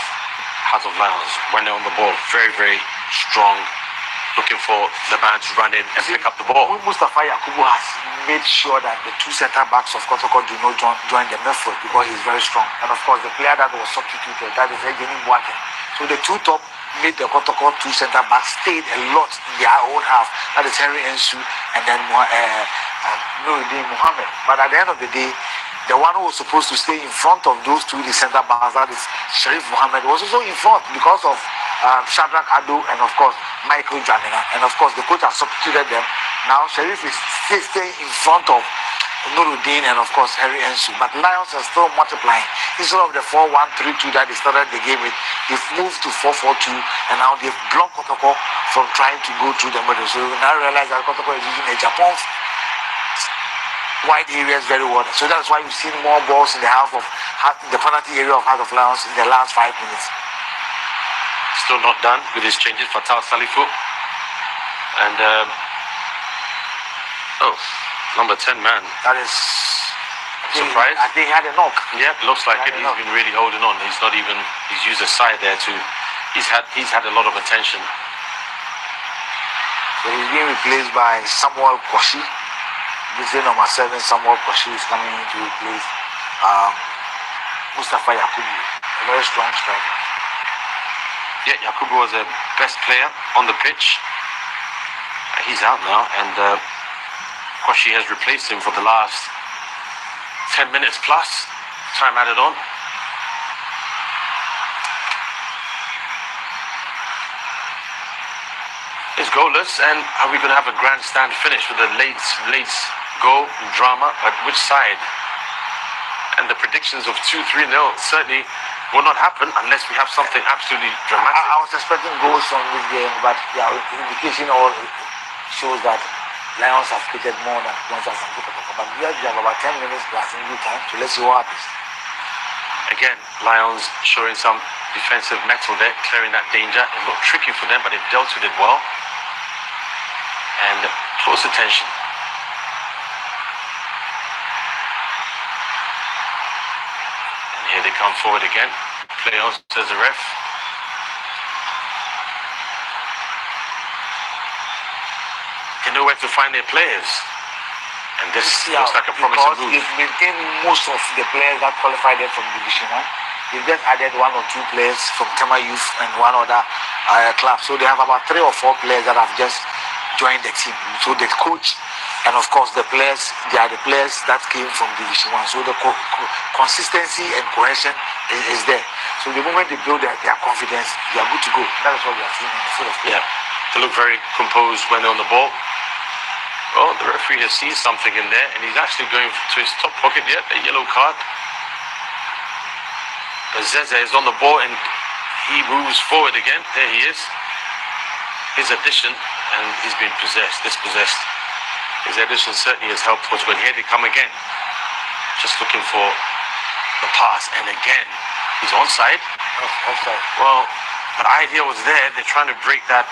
Heart of Lions when they're on the ball. Very, very strong. Looking for the man to run in and pick up the ball. Mustafa Yakubu has made sure that the two center backs of Kotoko do not join the midfield because he's very strong. And of course, the player that was substituted, that is Ejeni Mwake. So the two top made the Kotoko two center backs stayed a lot in their own half. That is Henry Ensu and then Nuruddin Mohammed. But at the end of the day, the one who was supposed to stay in front of those two, the center backs, that is Sharif Mohammed, was also in front because of Shadrach Ado and of course Michael Jamina. And of course the coach has substituted them. Now Sharif is staying in front of Nuruddin and of course Henry Ensu. But Lions are still multiplying. Instead of the 4-1-3-2 that they started the game with, they've moved to 4-4-2 and now they've blocked Kotoko from trying to go through the middle. So we now realize that Kotoko is using a Japan wide areas very well. So that's why you've seen more balls in the the penalty area of Heart of Lions in the last 5 minutes. Still not done with his changes for Tal Salifu. And number 10 man. That is surprised. I think he had a knock. Yeah, looks like it. He's been really holding on. He's used the side there to he's had a lot of attention. So he's being replaced by Samuel Koshi. This is number 7, Samuel Koshi is coming in to replace Mustafa Yakubu, a very strong striker. Yeah, Yakubu was the best player on the pitch. He's out now, and Koshi has replaced him for the last 10 minutes plus. Time added on. It's goalless, and are we going to have a grandstand finish with a late goal drama? But which side? And the predictions of 2-3-0 certainly will not happen unless we have something absolutely dramatic. I was expecting goals from this game, but yeah, the indication all shows that Lions have created more than once as but we have about 10 minutes plus in good time, so let's see what happens. Again, Lions showing some defensive mettle there, clearing that danger. It looked tricky for them, but they've dealt with it well. And close attention. And here they come forward again. Play on, says the ref. They know where to find their players. And this looks like a promising move. They've maintained most of the players that qualified them from Division 1. They've just added 1 or 2 players from Tema Youth and one other club. So they have about 3 or 4 players that have just joined the team. So the coach and of course the players, they are the players that came from Division 1. So the consistency and cohesion is there. So the moment they build their confidence, they are good to go. That is what we are seeing in the field of play. Yeah, they look very composed when they're on the ball. Well, the referee has seen something in there, and he's actually going to his top pocket yet, a yellow card. But Zeze is on the ball, and he moves forward again. There he is. His addition, and he's been dispossessed. His addition certainly has helped us. But here they come again. Just looking for the pass, and again, he's onside. Offside. Well, the idea was there. They're trying to break that,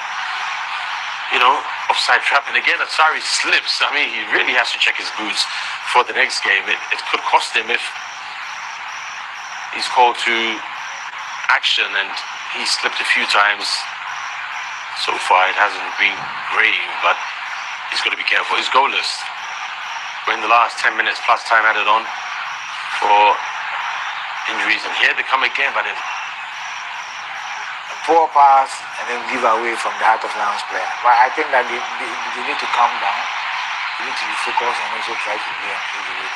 offside trap. And again, Asari slips. I mean, he really has to check his boots for the next game. It could cost him if he's called to action, and he slipped a few times. So far, it hasn't been grave, but he's got to be careful. He's goalless. We're in the last 10 minutes plus time added on for injuries. And here they come again, but poor pass and then give away from the Heart of Lions player. But I think that they need to calm down. They need to be focused and also try to be individual.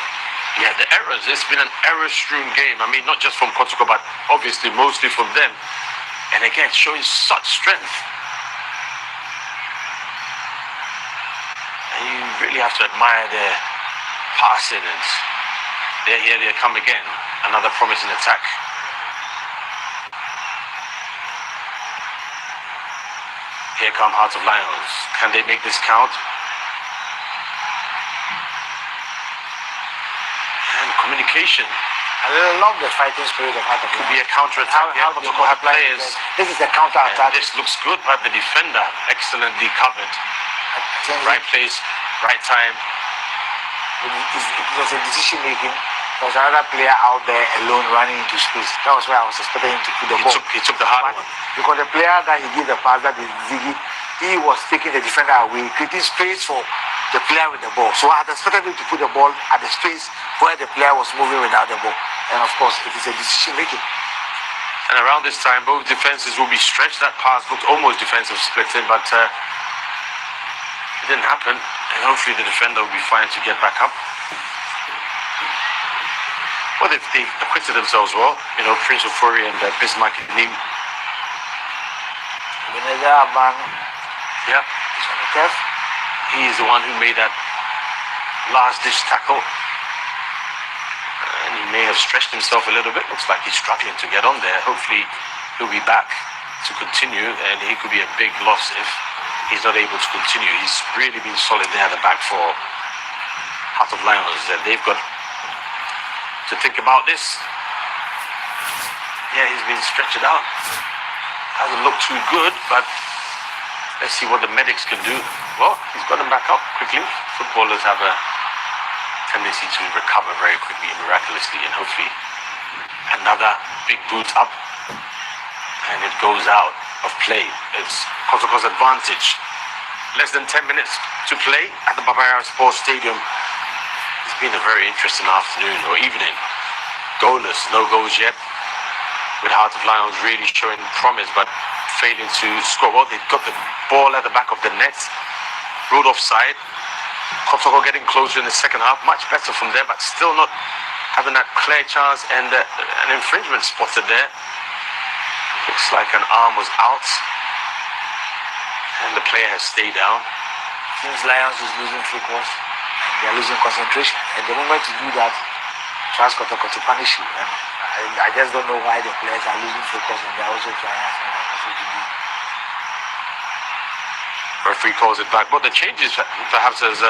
Yeah, the errors. It's been an error-strewn game. I mean, not just from Kotoko, but obviously mostly from them. And again, showing such strength. And you really have to admire their passing. And they come again. Another promising attack. Here come Heart of Lions. Can they make this count? And communication. I love the fighting spirit of Heart of Lions. Could be a counter-attack. How Kotoko have players. This is a counter-attack. This looks good by the defender. Excellently covered. Right place, right time. It was a decision making. There was another player out there alone running into space. That was where I was expecting him to put the ball. He took the hard one. Because the player that he gave the pass, that is Ziggy, he was taking the defender away, creating space for the player with the ball. So I had expected him to put the ball at the space where the player was moving without the ball. And of course, it is a decision making. And around this time, both defenses will be stretched. That pass looked almost defensive splitting, but it didn't happen. And hopefully the defender will be fine to get back up. Well, they've acquitted themselves well. You know, Prince Ofori and Bismarck Nim. Yeah. He is the one who made that last-ditch tackle. And he may have stretched himself a little bit. Looks like he's struggling to get on there. Hopefully he'll be back to continue, and he could be a big loss if he's not able to continue. He's really been solid there at the back for Heart of Lions. And they've got to think about this. Yeah, he's been stretched out. Hasn't looked too good, but let's see what the medics can do. Well, he's got him back up quickly. Footballers have a tendency to recover very quickly and miraculously, and hopefully another big boot up, and it goes out of play. It's Kotoko's advantage. Less than 10 minutes to play at the Babaya Sports Stadium. It's been a very interesting afternoon or evening. Goalless, no goals yet. With Heart of Lions really showing promise, but failing to score. Well, they've got the ball at the back of the net. Ruled offside. Kotoko getting closer in the second half. Much better from there, but still not having that clear chance, and an infringement spotted there. Looks like an arm was out. And the player has stayed down. Since Lions is losing focus, they are losing concentration. And the moment you do that, trust Kotoko to punish you. And I just don't know why the players are losing focus, and they are also trying as much as possible to do. Referee calls it back, but the changes perhaps has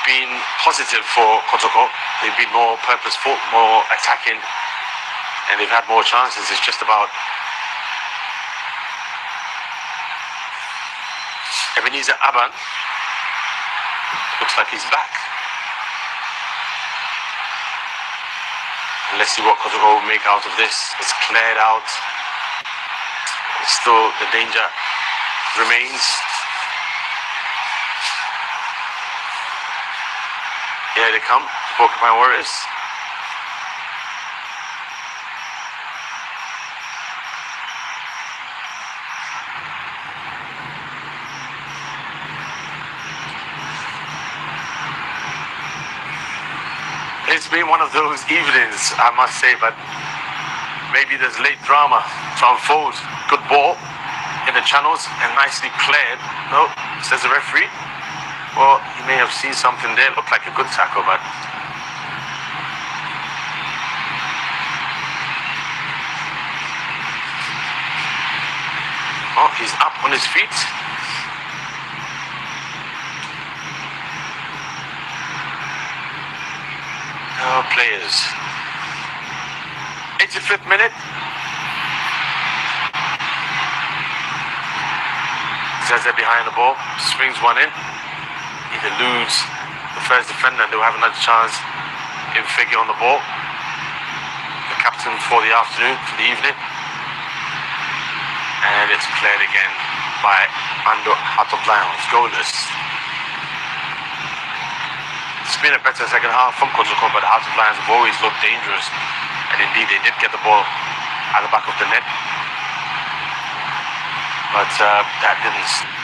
been positive for Kotoko. They've been more purposeful, more attacking, and they've had more chances. It's just about Ebenezer Aban. Looks like he's back. And let's see what Kotoko will make out of this. It's cleared out. Still, the danger remains. Here they come, Porcupine Warriors. It's been one of those evenings, I must say, but maybe there's late drama to unfold. Good ball in the channels and nicely cleared. No, says the referee. Well, he may have seen something there. Looked like a good tackle, but oh, he's up on his feet. Oh, players. 85th minute. Zeze behind the ball, swings one in. He eludes the first defender, and they'll have another chance in Figgy on the ball. The captain for the afternoon, for the evening. And it's played again by Ando Heart of Lions, goalless. It's been a better second half from Kotoko, but the Heart of Lions have always looked dangerous. And indeed, they did get the ball at the back of the net. But that didn't...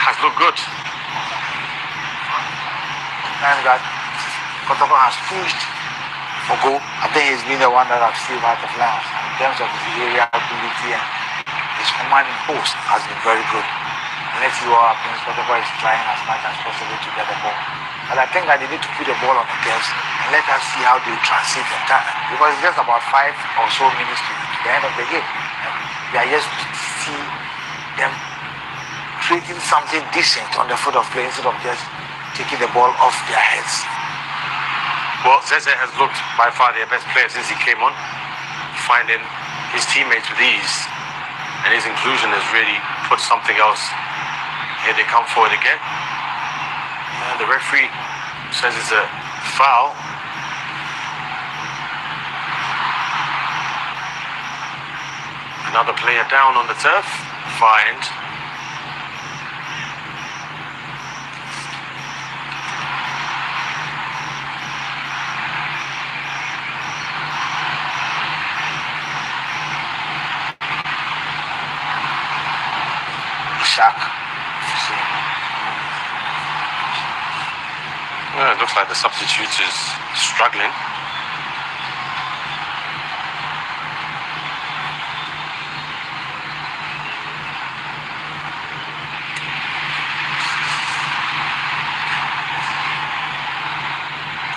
has looked good. And that Kotoko has pushed for goal. I think he's been the one that has saved Heart of Lions. In terms of his area ability and his commanding post has been very good. Let's see what happens. Kotoko is trying as much as possible to get the ball. But I think that they need to put the ball on the girls and let us see how they transit the time. Because it's just about 5 or so minutes to the end of the game. And we are just see creating something decent on the foot of play instead of just taking the ball off their heads. Well, Zeze has looked by far their best player since he came on, finding his teammates with ease, and his inclusion has really put something else. Here they come forward again. And the referee says it's a foul. Another player down on the turf, fined. Well, it looks like the substitute is struggling.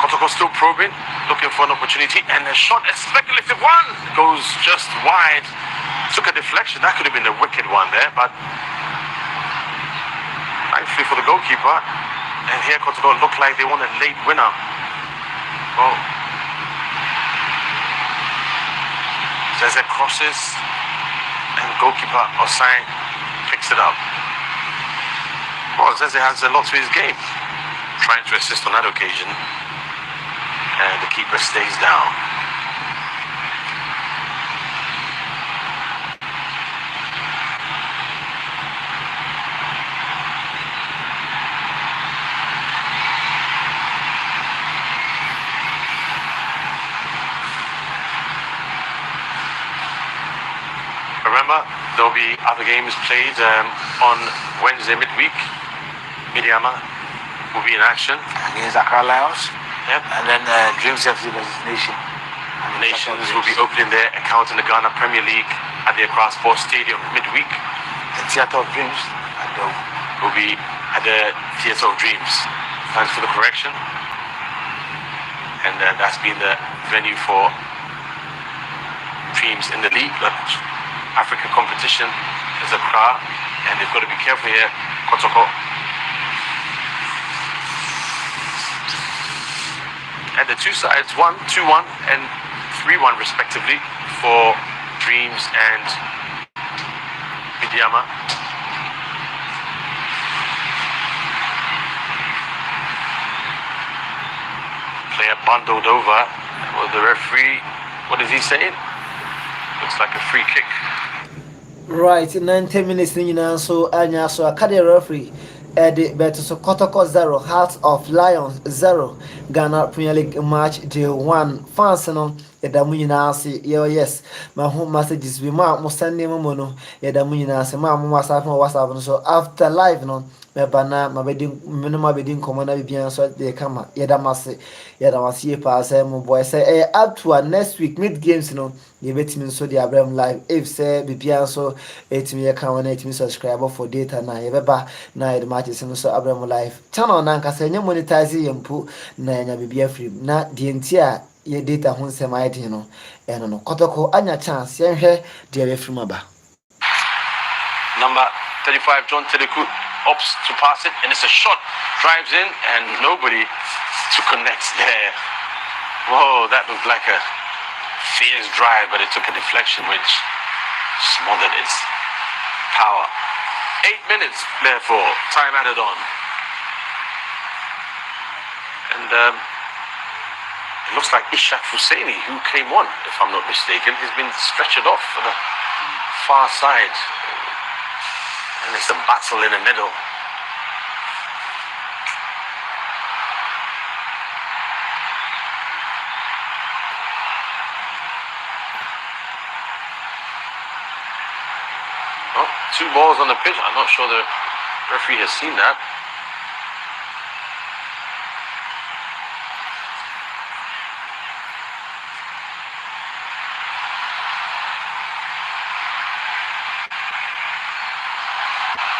Kotoko still probing, looking for an opportunity, and a shot, a speculative one, goes just wide. Took a deflection. That could have been a wicked one there, but thankfully for the goalkeeper. And here Kotoko looked like they want a late winner. Well, Zeze crosses, and goalkeeper Osai picks it up. Well, Zeze has a lot to his game, trying to assist on that occasion, and the keeper stays down. Remember, there'll be other games played on Wednesday midweek. Midiama will be in action against Accra Lions. Yep. And then Dreams FC versus Nation. Nations will be opening their account in the Ghana Premier League at the Accra Sports Stadium midweek. The Theatre of Dreams will be at the Theatre of Dreams. Thanks for the correction. And that's been the venue for Dreams in the league. But African competition is Accra, and they've got to be careful here. Kotoko. And the two sides, 1-2-1 and 3-1 respectively for Dreams and Midiama. Player bundled over. Well, the referee, what is he saying? Looks like a free kick. Right, 90 minutes in so anya so akade referee Eddie Beto Kotoko 0 Hearts of Lions 0 Ghana Premier League match day 1 fans no edamu nyina ase yes my home messages we mo send them no edamu nyina ase ma WhatsApp no so after live no bana mabedi command bibia so dey kama yedamase pa say mo boy say up to next week mid games no ye betimi so dey abram live if say bibia so etimi ye kan na etimi subscribe for data na ye beba na the matches no so abram live channel na nka say nya monetize yempu na nya bibia free na die ntia ye data ho nsem ayde no eno no Kotoko anya chance ye hwe de be free maba. Number 35 John Teleku opts to pass it, and it's a shot, drives in, and nobody to connect there. Whoa, that looked like a fierce drive, but it took a deflection which smothered its power. 8 minutes, therefore, time added on. And it looks like Ishak Husseini, who came on, if I'm not mistaken, has been stretchered off for the far side. And it's a battle in the middle. Oh, 2 balls on the pitch. I'm not sure the referee has seen that.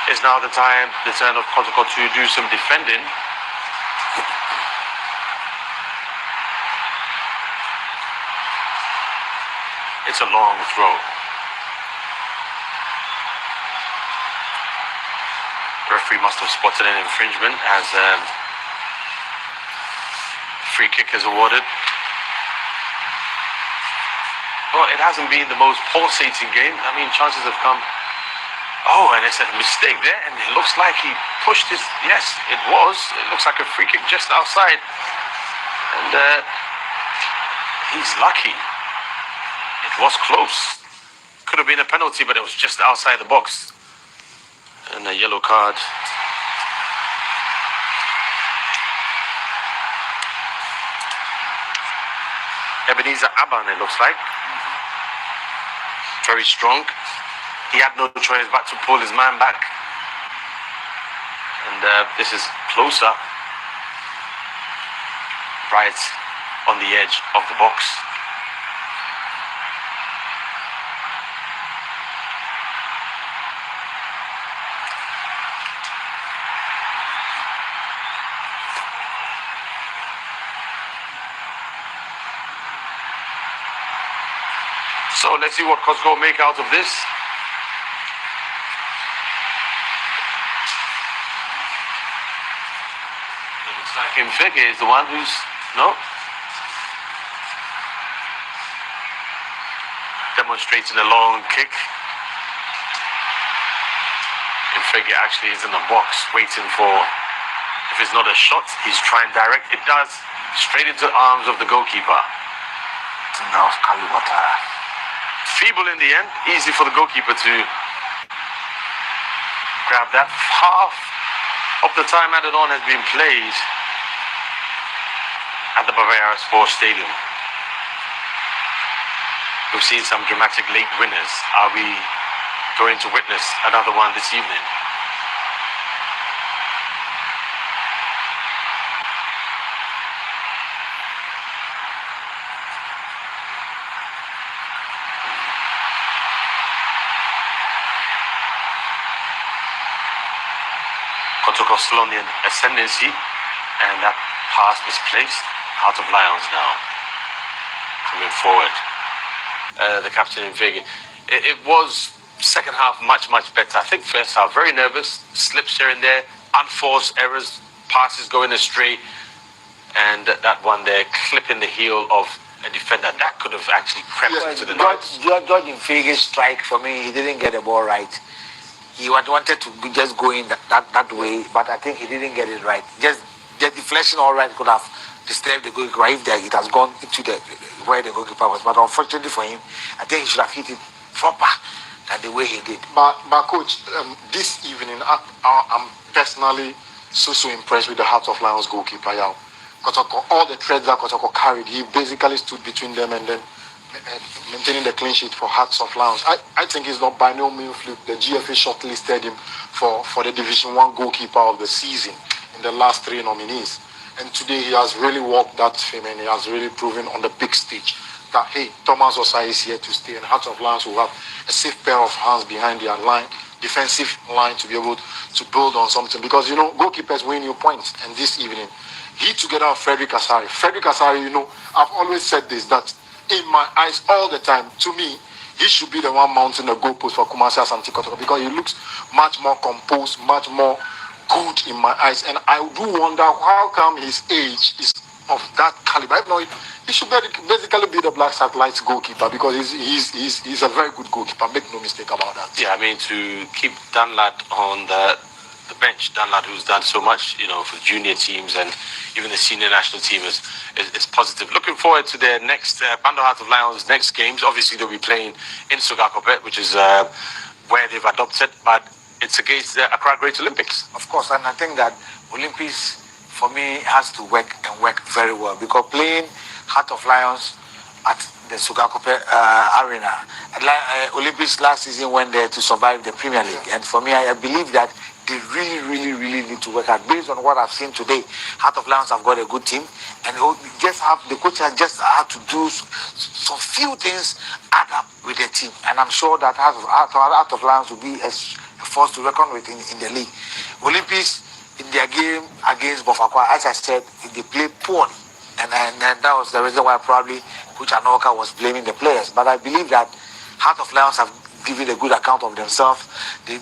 Is now the turn of Kotoko to do some defending. It's a long throw. referee must have spotted an infringement as free kick is awarded. Well, it hasn't been the most pulsating game. I mean, chances have come. Oh, and it's a mistake there, and it looks like he pushed his... Yes, it was. It looks like a free kick just outside. And he's lucky. It was close. Could have been a penalty, but it was just outside the box. And a yellow card. Ebenezer Aban, it looks like. Very strong. He had no choice but to pull his man back. And this is closer. Right on the edge of the box. So let's see what Kotoko make out of this. It looks like Mfege is the one who's... No? Demonstrating a long kick. Mfege actually is in the box waiting for... If it's not a shot, he's trying direct. It does. Straight into the arms of the goalkeeper. No, feeble in the end. Easy for the goalkeeper to grab that. Half of the time added on has been played at the Bavaria Sports Stadium. We've seen some dramatic late winners. Are we going to witness another one this evening? Kotoko still on the ascendancy, and that pass misplaced. Out of Lions now, coming forward. The captain in Vega. It was second half much better. I think first half very nervous, slips here and there, unforced errors, passes going astray, and that one there clipping the heel of a defender that could have actually crept into the net. George in Vega's strike, for me, he didn't get the ball right. He wanted to just go in that way, but I think he didn't get it right. Just the deflection, all right, could have disturbed the goalkeeper. If it has gone into where the goalkeeper was, but unfortunately for him, I think he should have hit it proper than the way he did. But coach, this evening, I'm personally so impressed with the Heart of Lions goalkeeper. Kotoko, all the threads that Kotoko carried, he basically stood between them and then maintaining the clean sheet for Hearts of Lions. I think it's not by no means fluke. The GFA shortlisted him for the Division 1 goalkeeper of the season in the last 3 nominees. And today he has really walked that fame, and he has really proven on the big stage that, hey, Thomas Osai is here to stay, and Hearts of Lions will have a safe pair of hands behind their line, defensive line, to be able to build on something. Because, goalkeepers win you points. And this evening, he together with Frederick Asari. Frederick Asari, I've always said this, that in my eyes all the time, to me, he should be the one mounting the goalpost for Asante Kotoko, because he looks much more composed, much more good in my eyes. And I do wonder how come his age is of that caliber. If not, he should basically be the Black Satellites goalkeeper, because he's a very good goalkeeper. Make no mistake about that. Yeah, I mean, to keep Danlad on the bench, Danlad, who's done so much, for junior teams and even the senior national team, is positive. Looking forward to their next Bando Heart of Lions next games. Obviously, they'll be playing in Sogakopet, which is where they've adopted, but it's against the Accra Great Olympics. Of course, and I think that Olympics, for me, has to work very well, because playing Heart of Lions at the Sogakopet Arena, Olympics last season went there to survive the Premier League, and for me, I believe that they really need to work hard. Based on what I've seen today, Heart of Lions have got a good team, and the coach has just had to do some few things add up with the team, and I'm sure that Heart of Lions will be a force to reckon with in the league. Olympics, in their game against Bofakwa, as I said, they played poorly, and that was the reason why probably Coach Anoka was blaming the players. But I believe that Heart of Lions have given a good account of themselves. They've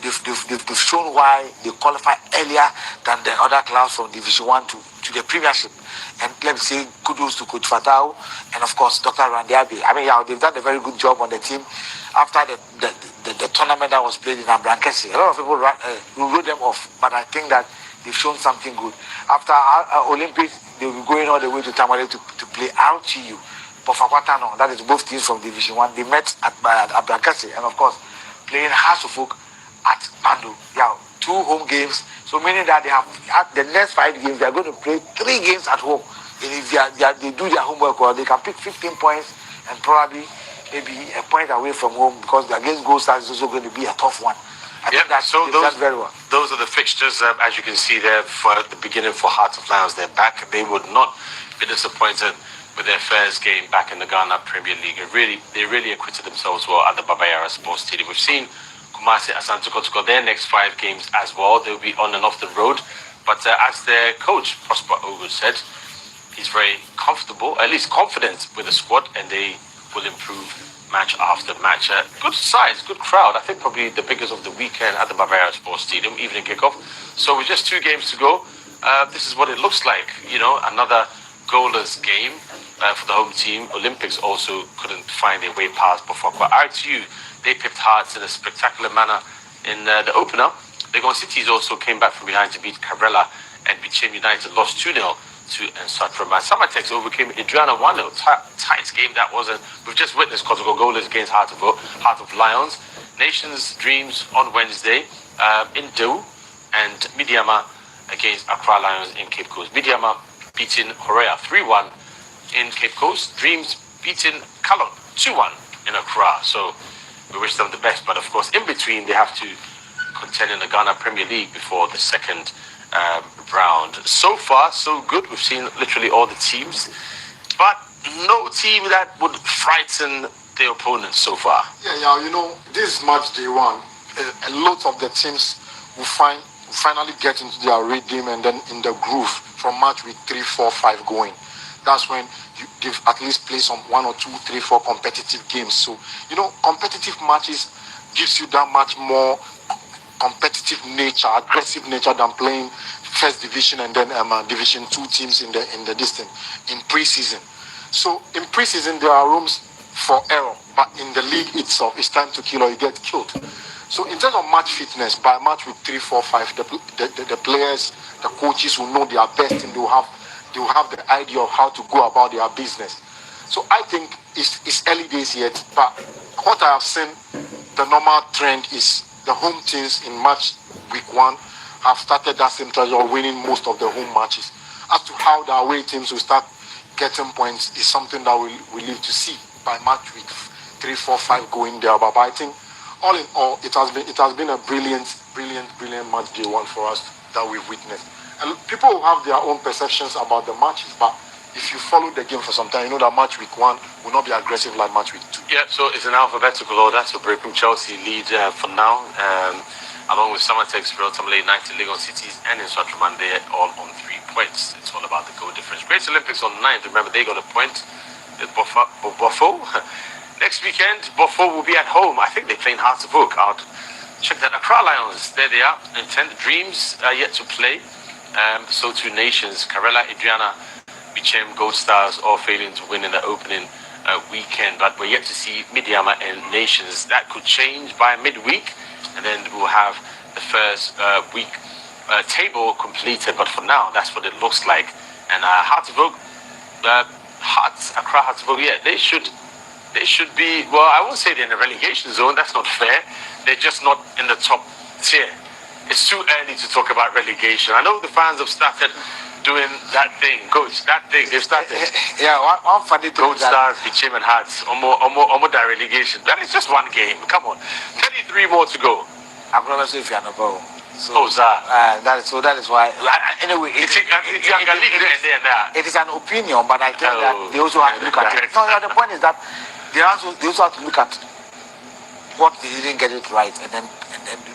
shown why they qualify earlier than the other clubs from Division 1 to the Premiership. And let me say kudos to Coach Fatau and of course Dr. Randiabi. I mean, yeah, they've done a very good job on the team after the tournament that was played in Abrankesi. A lot of people wrote them off, but I think that they've shown something good. After Olympics, they will be going all the way to Tamale to play RTU. Pofakwatano, that is both teams from Division 1. They met at Abrankesi and of course playing Hasufuk at Bandu. Yeah, 2 home games. So meaning that they have at the next 5 games, they are going to play 3 games at home. And if they do their homework well, they can pick 15 points and probably maybe a point away from home because against Gold Stars is also going to be a tough one. I think that so those very well. Those are the fixtures, as you can see there for the beginning for Hearts of Lions. They're back. They would not be disappointed with their first game back in the Ghana Premier League. They really acquitted themselves well at the Babayara Sports Stadium. We've seen Kumasi Asante Kotoko their next 5 games as well. They'll be on and off the road. But as their coach, Prosper Ogu, said, he's very comfortable, at least confident with the squad, and they will improve match after match. Good size, good crowd. I think probably the biggest of the weekend at the Bavaria Sports Stadium, evening kickoff. So with just 2 games to go, this is what it looks like. You know, another goalless game for the home team. Olympics also couldn't find their way past Bofokwa. RTU, they picked Hearts in a spectacular manner in the opener. Legon Cities also came back from behind to beat Cabrera, and Bichim United lost 2-0 to Nsatram. Samatex overcame Adriana 1-0. Tight game that wasn't. We've just witnessed Kotoko goalless against Heart of Lions. Nations Dreams on Wednesday in Dew, and Midiama against Accra Lions in Cape Coast. Midiama beating Horea 3-1 in Cape Coast. Dreams beating Kalon 2-1 in Accra. So we wish them the best, but of course in between they have to contend in the Ghana Premier League before the second round. So far, so good. We've seen literally all the teams, but no team that would frighten the opponents so far. Yeah, you know, this match day 1, a lot of the teams will finally get into their rhythm and then in the groove from match week 3, 4, 5 going. That's when they've at least played some 1 or 2, 3, 4 competitive games. So, you know, competitive matches gives you that much more competitive nature, aggressive nature than playing first division and then division 2 teams in the distance in pre-season. So in pre-season there are rooms for error, but in the league itself it's time to kill or you get killed. So in terms of match fitness, by match week 3, 4, 5, the players, the coaches will know their best and they will have the idea of how to go about their business. So I think it's early days yet, but what I have seen, the normal trend is the home teams in match week 1 have started that same trajectory, winning most of the home matches. As to how the away teams will start getting points is something that we live to see by match week 3, 4, 5 going there. But I think all in all, it has been a brilliant match day 1 for us that we've witnessed. And people will have their own perceptions about the matches, but if you follow the game for some time, you know that match week 1 will not be aggressive like match week 2. Yeah, so it's an alphabetical order. So Breaking Chelsea lead for now, along with Samatex, Tamale United, Legon Cities, and in Swatraman, they're all on 3 points. It's all about the goal difference. Great Olympics on 9th. Remember, they got a point with Bofo. Next weekend, Bofo will be at home. I think they're playing Hearts of Oak out. Check that. Accra Lions, there they are. And 10 Dreams are yet to play. So 2 Nations, Karela, Adriana, Bichem, Gold Stars, all failing to win in the opening weekend. But we're yet to see Midiama and Nations. That could change by midweek. And then we'll have the first week table completed. But for now, that's what it looks like. And Hearts of Oak, Accra Hearts of Oak, yeah, they should be, well, I won't say they're in the relegation zone. That's not fair. They're just not in the top tier. It's too early to talk about relegation. I know the fans have started doing that thing, coach. That thing they've started. Yeah, one funny thing. Gold Stars, Bichim and Hearts, almost that relegation. That is just 1 game. Come on, 33 more to go. I'm gonna say if you're not wrong. So that is why. Anyway, it is an opinion, but I think that they also have to look at it. No, the point is that they also have to look at what they didn't get it right and then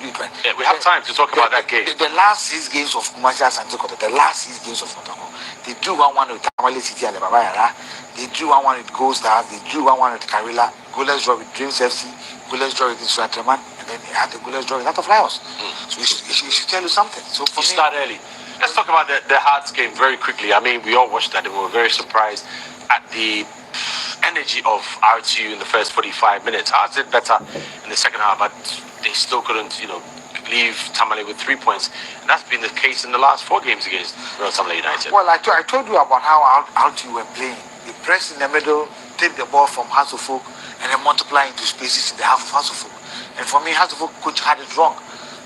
do it right. Yeah, we have time to talk about that game. The last 6 games of Kumasi Asante Kotoko, the last 6 games of Kotoko, they drew 1-1 with Tamale City and the Babayara. They drew 1-1 with Gold Stars. They drew 1-1 with Karela. Goalless draw with Dreams FC. goalless draw against Suatraman, and then he had the goalless draw out of Lions. So it should tell you something. So for you start early. Let's talk about the Hearts game very quickly. I mean, we all watched that and we were very surprised at the energy of R2 in the first 45 minutes. Hearts did better in the second half, but they still couldn't, leave Tamale with 3 points. And that's been the case in the last 4 games against Real Tamale United. Well, I told you about how R2 were playing. They press in the middle, take the ball from Hasselfolk, and then multiply into spaces in the half of Hasselfolk. And for me, Hasselfolk coach had it wrong.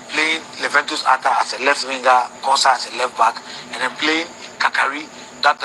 Playing Leventus Atta as a left winger, Konsa as a left back, and then playing Kakari. That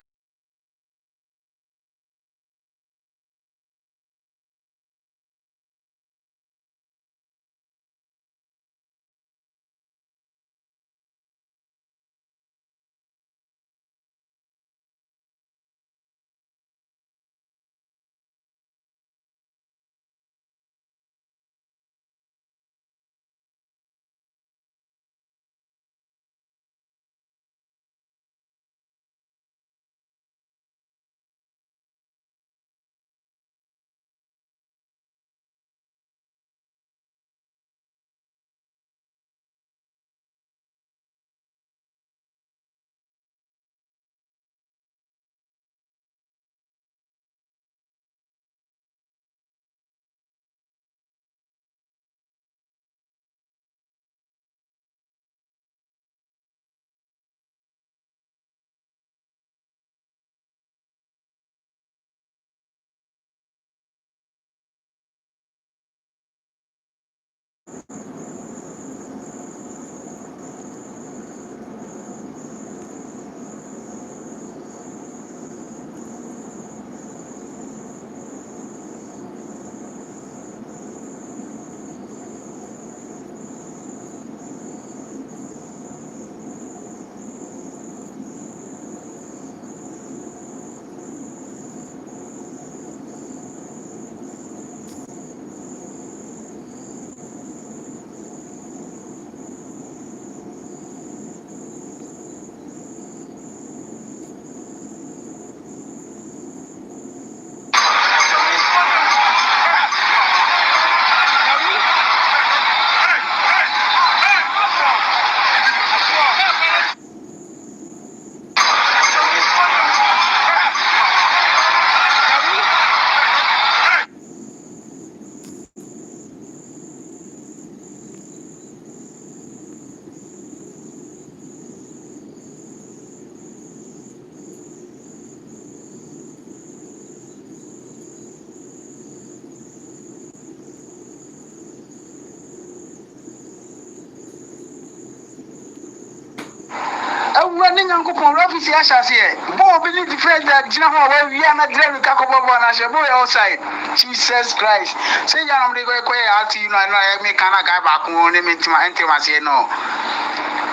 running Uncle Office, yes, I say. Boy, believe the friend that General, we are not driving Kakobo and I boy outside. Jesus Christ. Say, I'm going to go out to you, and I make a guy back on him into my intimacy. No.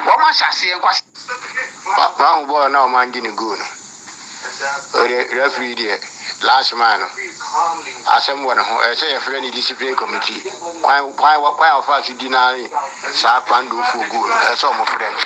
What must I say? One boy now, man, didn't go. Referee there, last man. As someone who say a friendly discipline committee. Why of us deny Sapandu for good? That's all my friend.